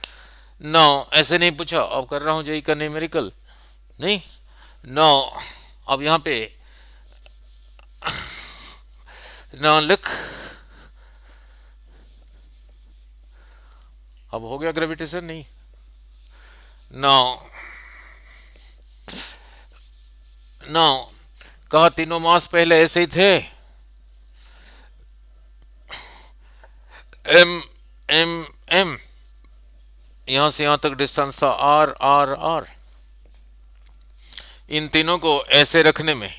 नो ऐसे नहीं पूछा, अब कर रहा हूं जी का न्यूमेरिकल। नहीं नो, अब यहाँ पे नो लिख, अब हो गया ग्रेविटेशन। नहीं नो नो कहा तीनों मास पहले ऐसे ही थे, एम एम एम, यहां से यहां तक डिस्टेंस था आर आर आर। इन तीनों को ऐसे रखने में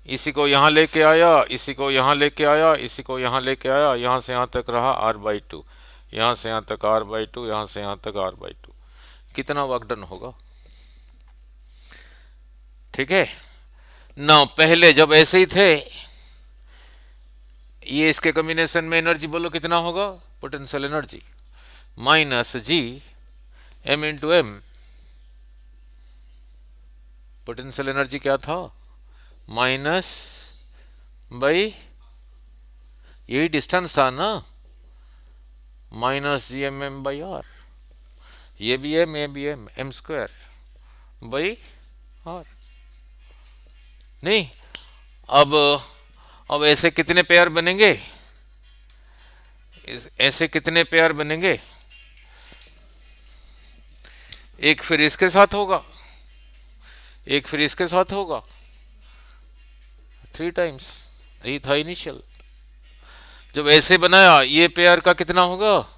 इसी को यहां लेके आया, इसी को यहां लेके आया, इसी को यहां लेके आया, यहां से यहां तक रहा r/2, यहां से यहां तक r/2, यहां से यहां तक r/2। कितना वर्क डन होगा? ठीक है, ना पहले जब ऐसे ही थे, ये इसके कॉम्बिनेशन में एनर्जी बोलो कितना होगा, potential energy minus G M into M. Potential energy क्या था, माइनस बाई, यही डिस्टेंस था ना, minus G M M by R. ये भी एम, ये भी M, M square by R. नहीं, अब ऐसे कितने पेयर बनेंगे, ऐसे कितने पेयर बनेंगे, एक फिर इसके साथ होगा, एक फिर इसके साथ होगा, 3 टाइम्स। यही था इनिशियल। जब ऐसे बनाया, ये पेयर का कितना होगा,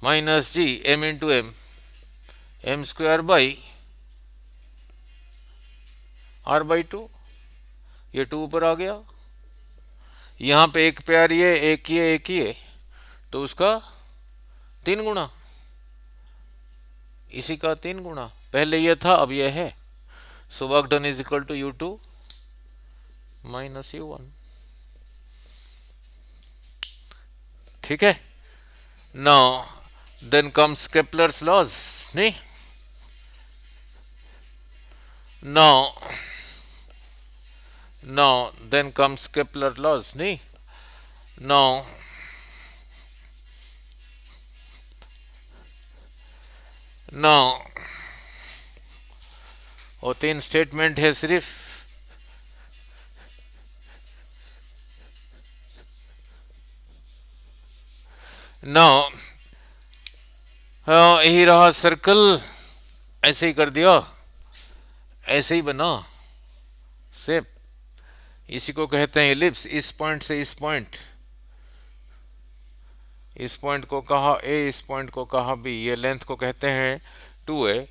minus G M into M, M square by R by 2। ये 2 ऊपर आ गया, यहाँ पे एक पेयर ये, एक ये, एक ये, तो उसका 3 गुना, इसी का 3 गुना। पहले ये था, अब ये है। So work done is equal to U2 minus U1। ठीक है। Now then comes Kepler's laws, नहीं, now then comes Kepler laws, नहीं, नाउ वो 3 स्टेटमेंट है सिर्फ। नाउ यही रहा सर्कल, ऐसे ही कर दिया, ऐसे ही बना शेप। इसी को कहते हैं एलिप्स। इस पॉइंट से इस पॉइंट, इस पॉइंट को कहा ए, इस पॉइंट को कहा बी। ये लेंथ को कहते हैं 2a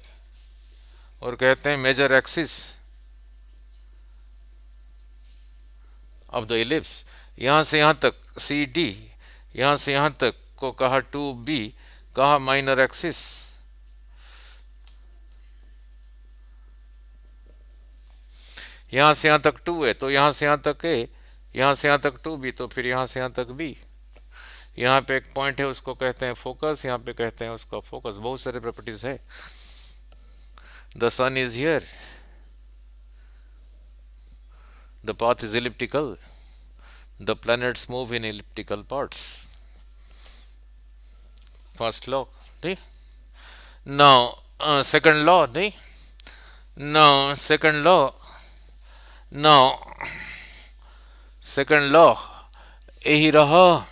और कहते हैं major axis of the ellipse. यहां से यहां तक सी डी, यहां से यहां तक को कहा 2b, कहा माइनर एक्सिस। यहां से यहां तक 2 है, तो यहां से यहां तक a, यहां से यहां तक 2b, तो फिर यहां से यहां तक b। यहाँ पे एक पॉइंट है, उसको कहते हैं फोकस, यहाँ पे कहते हैं उसका फोकस। बहुत सारे प्रॉपर्टीज है। The sun is here, the path is elliptical, the planets move in elliptical paths. First law, नहीं। नाउ सेकंड लॉ, नहीं। Now second law, now second law यही रहा,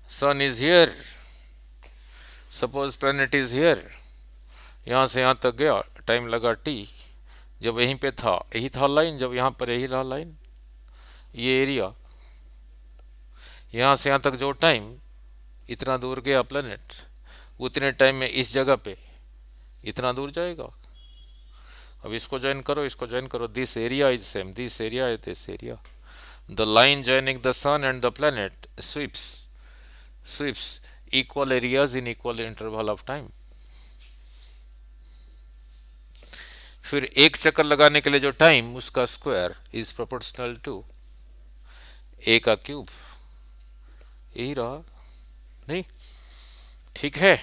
sun is here, suppose planet is here. यहां से यहां तक गया, time लगा t। जब यहीं पे था, यही था लाइन, जब यहां पर यही रहा लाइन, ये एरिया। यहां से यहां तक जो टाइम, इतना दूर गया प्लैनेट, उतने टाइम में इस जगह पे इतना दूर जाएगा। अब इसको ज्वाइन करो, इसको ज्वाइन करो, this area is same, this area is this area. The line joining the sun and the planet sweeps equal areas in equal interval of time। फिर एक चक्कर लगाने के लिए जो टाइम, उसका square is proportional to A का cube. यही रहा, नहीं। ठीक है।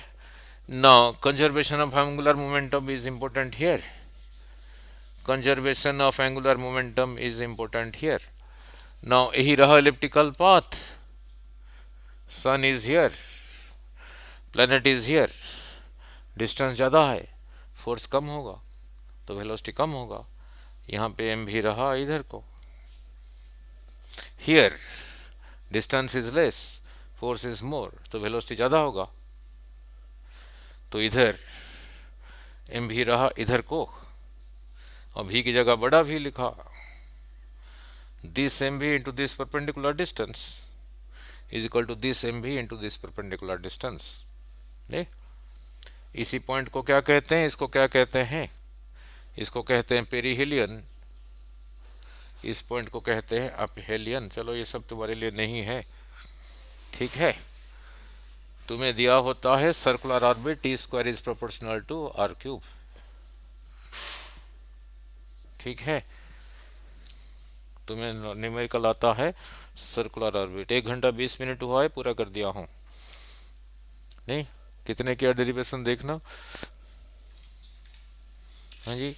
Now conservation of angular momentum is important here, conservation of angular momentum is important here. Now यही रहा elliptical path, sun is here, planet is here. Distance ज़्यादा है, फोर्स कम होगा, तो वेलोसिटी कम होगा। यहाँ पे m भी रहा इधर को। Here distance is less, force is more, तो वेलोसिटी ज़्यादा होगा, तो इधर m भी रहा इधर को, और v की जगह बड़ा v लिखा। This mv into this perpendicular distance is equal to this mv into this perpendicular distance. नहीं, इसी पॉइंट को क्या कहते हैं, इसको क्या कहते हैं, इसको कहते हैं पेरीहेलियन, इस पॉइंट को कहते हैं अपहेलियन। चलो ये सब तुम्हारे लिए नहीं है, ठीक है। तुम्हें दिया होता है circular orbit, T square is proportional to R cube. ठीक है, तुम्हें न्यूमेरिकल आता है सर्कुलर ऑर्बिट। 1 घंटा 20 मिनट हुआ है, पूरा कर दिया हूँ नहीं? कितने किया डेरिवेशन देखना। हाँ जी।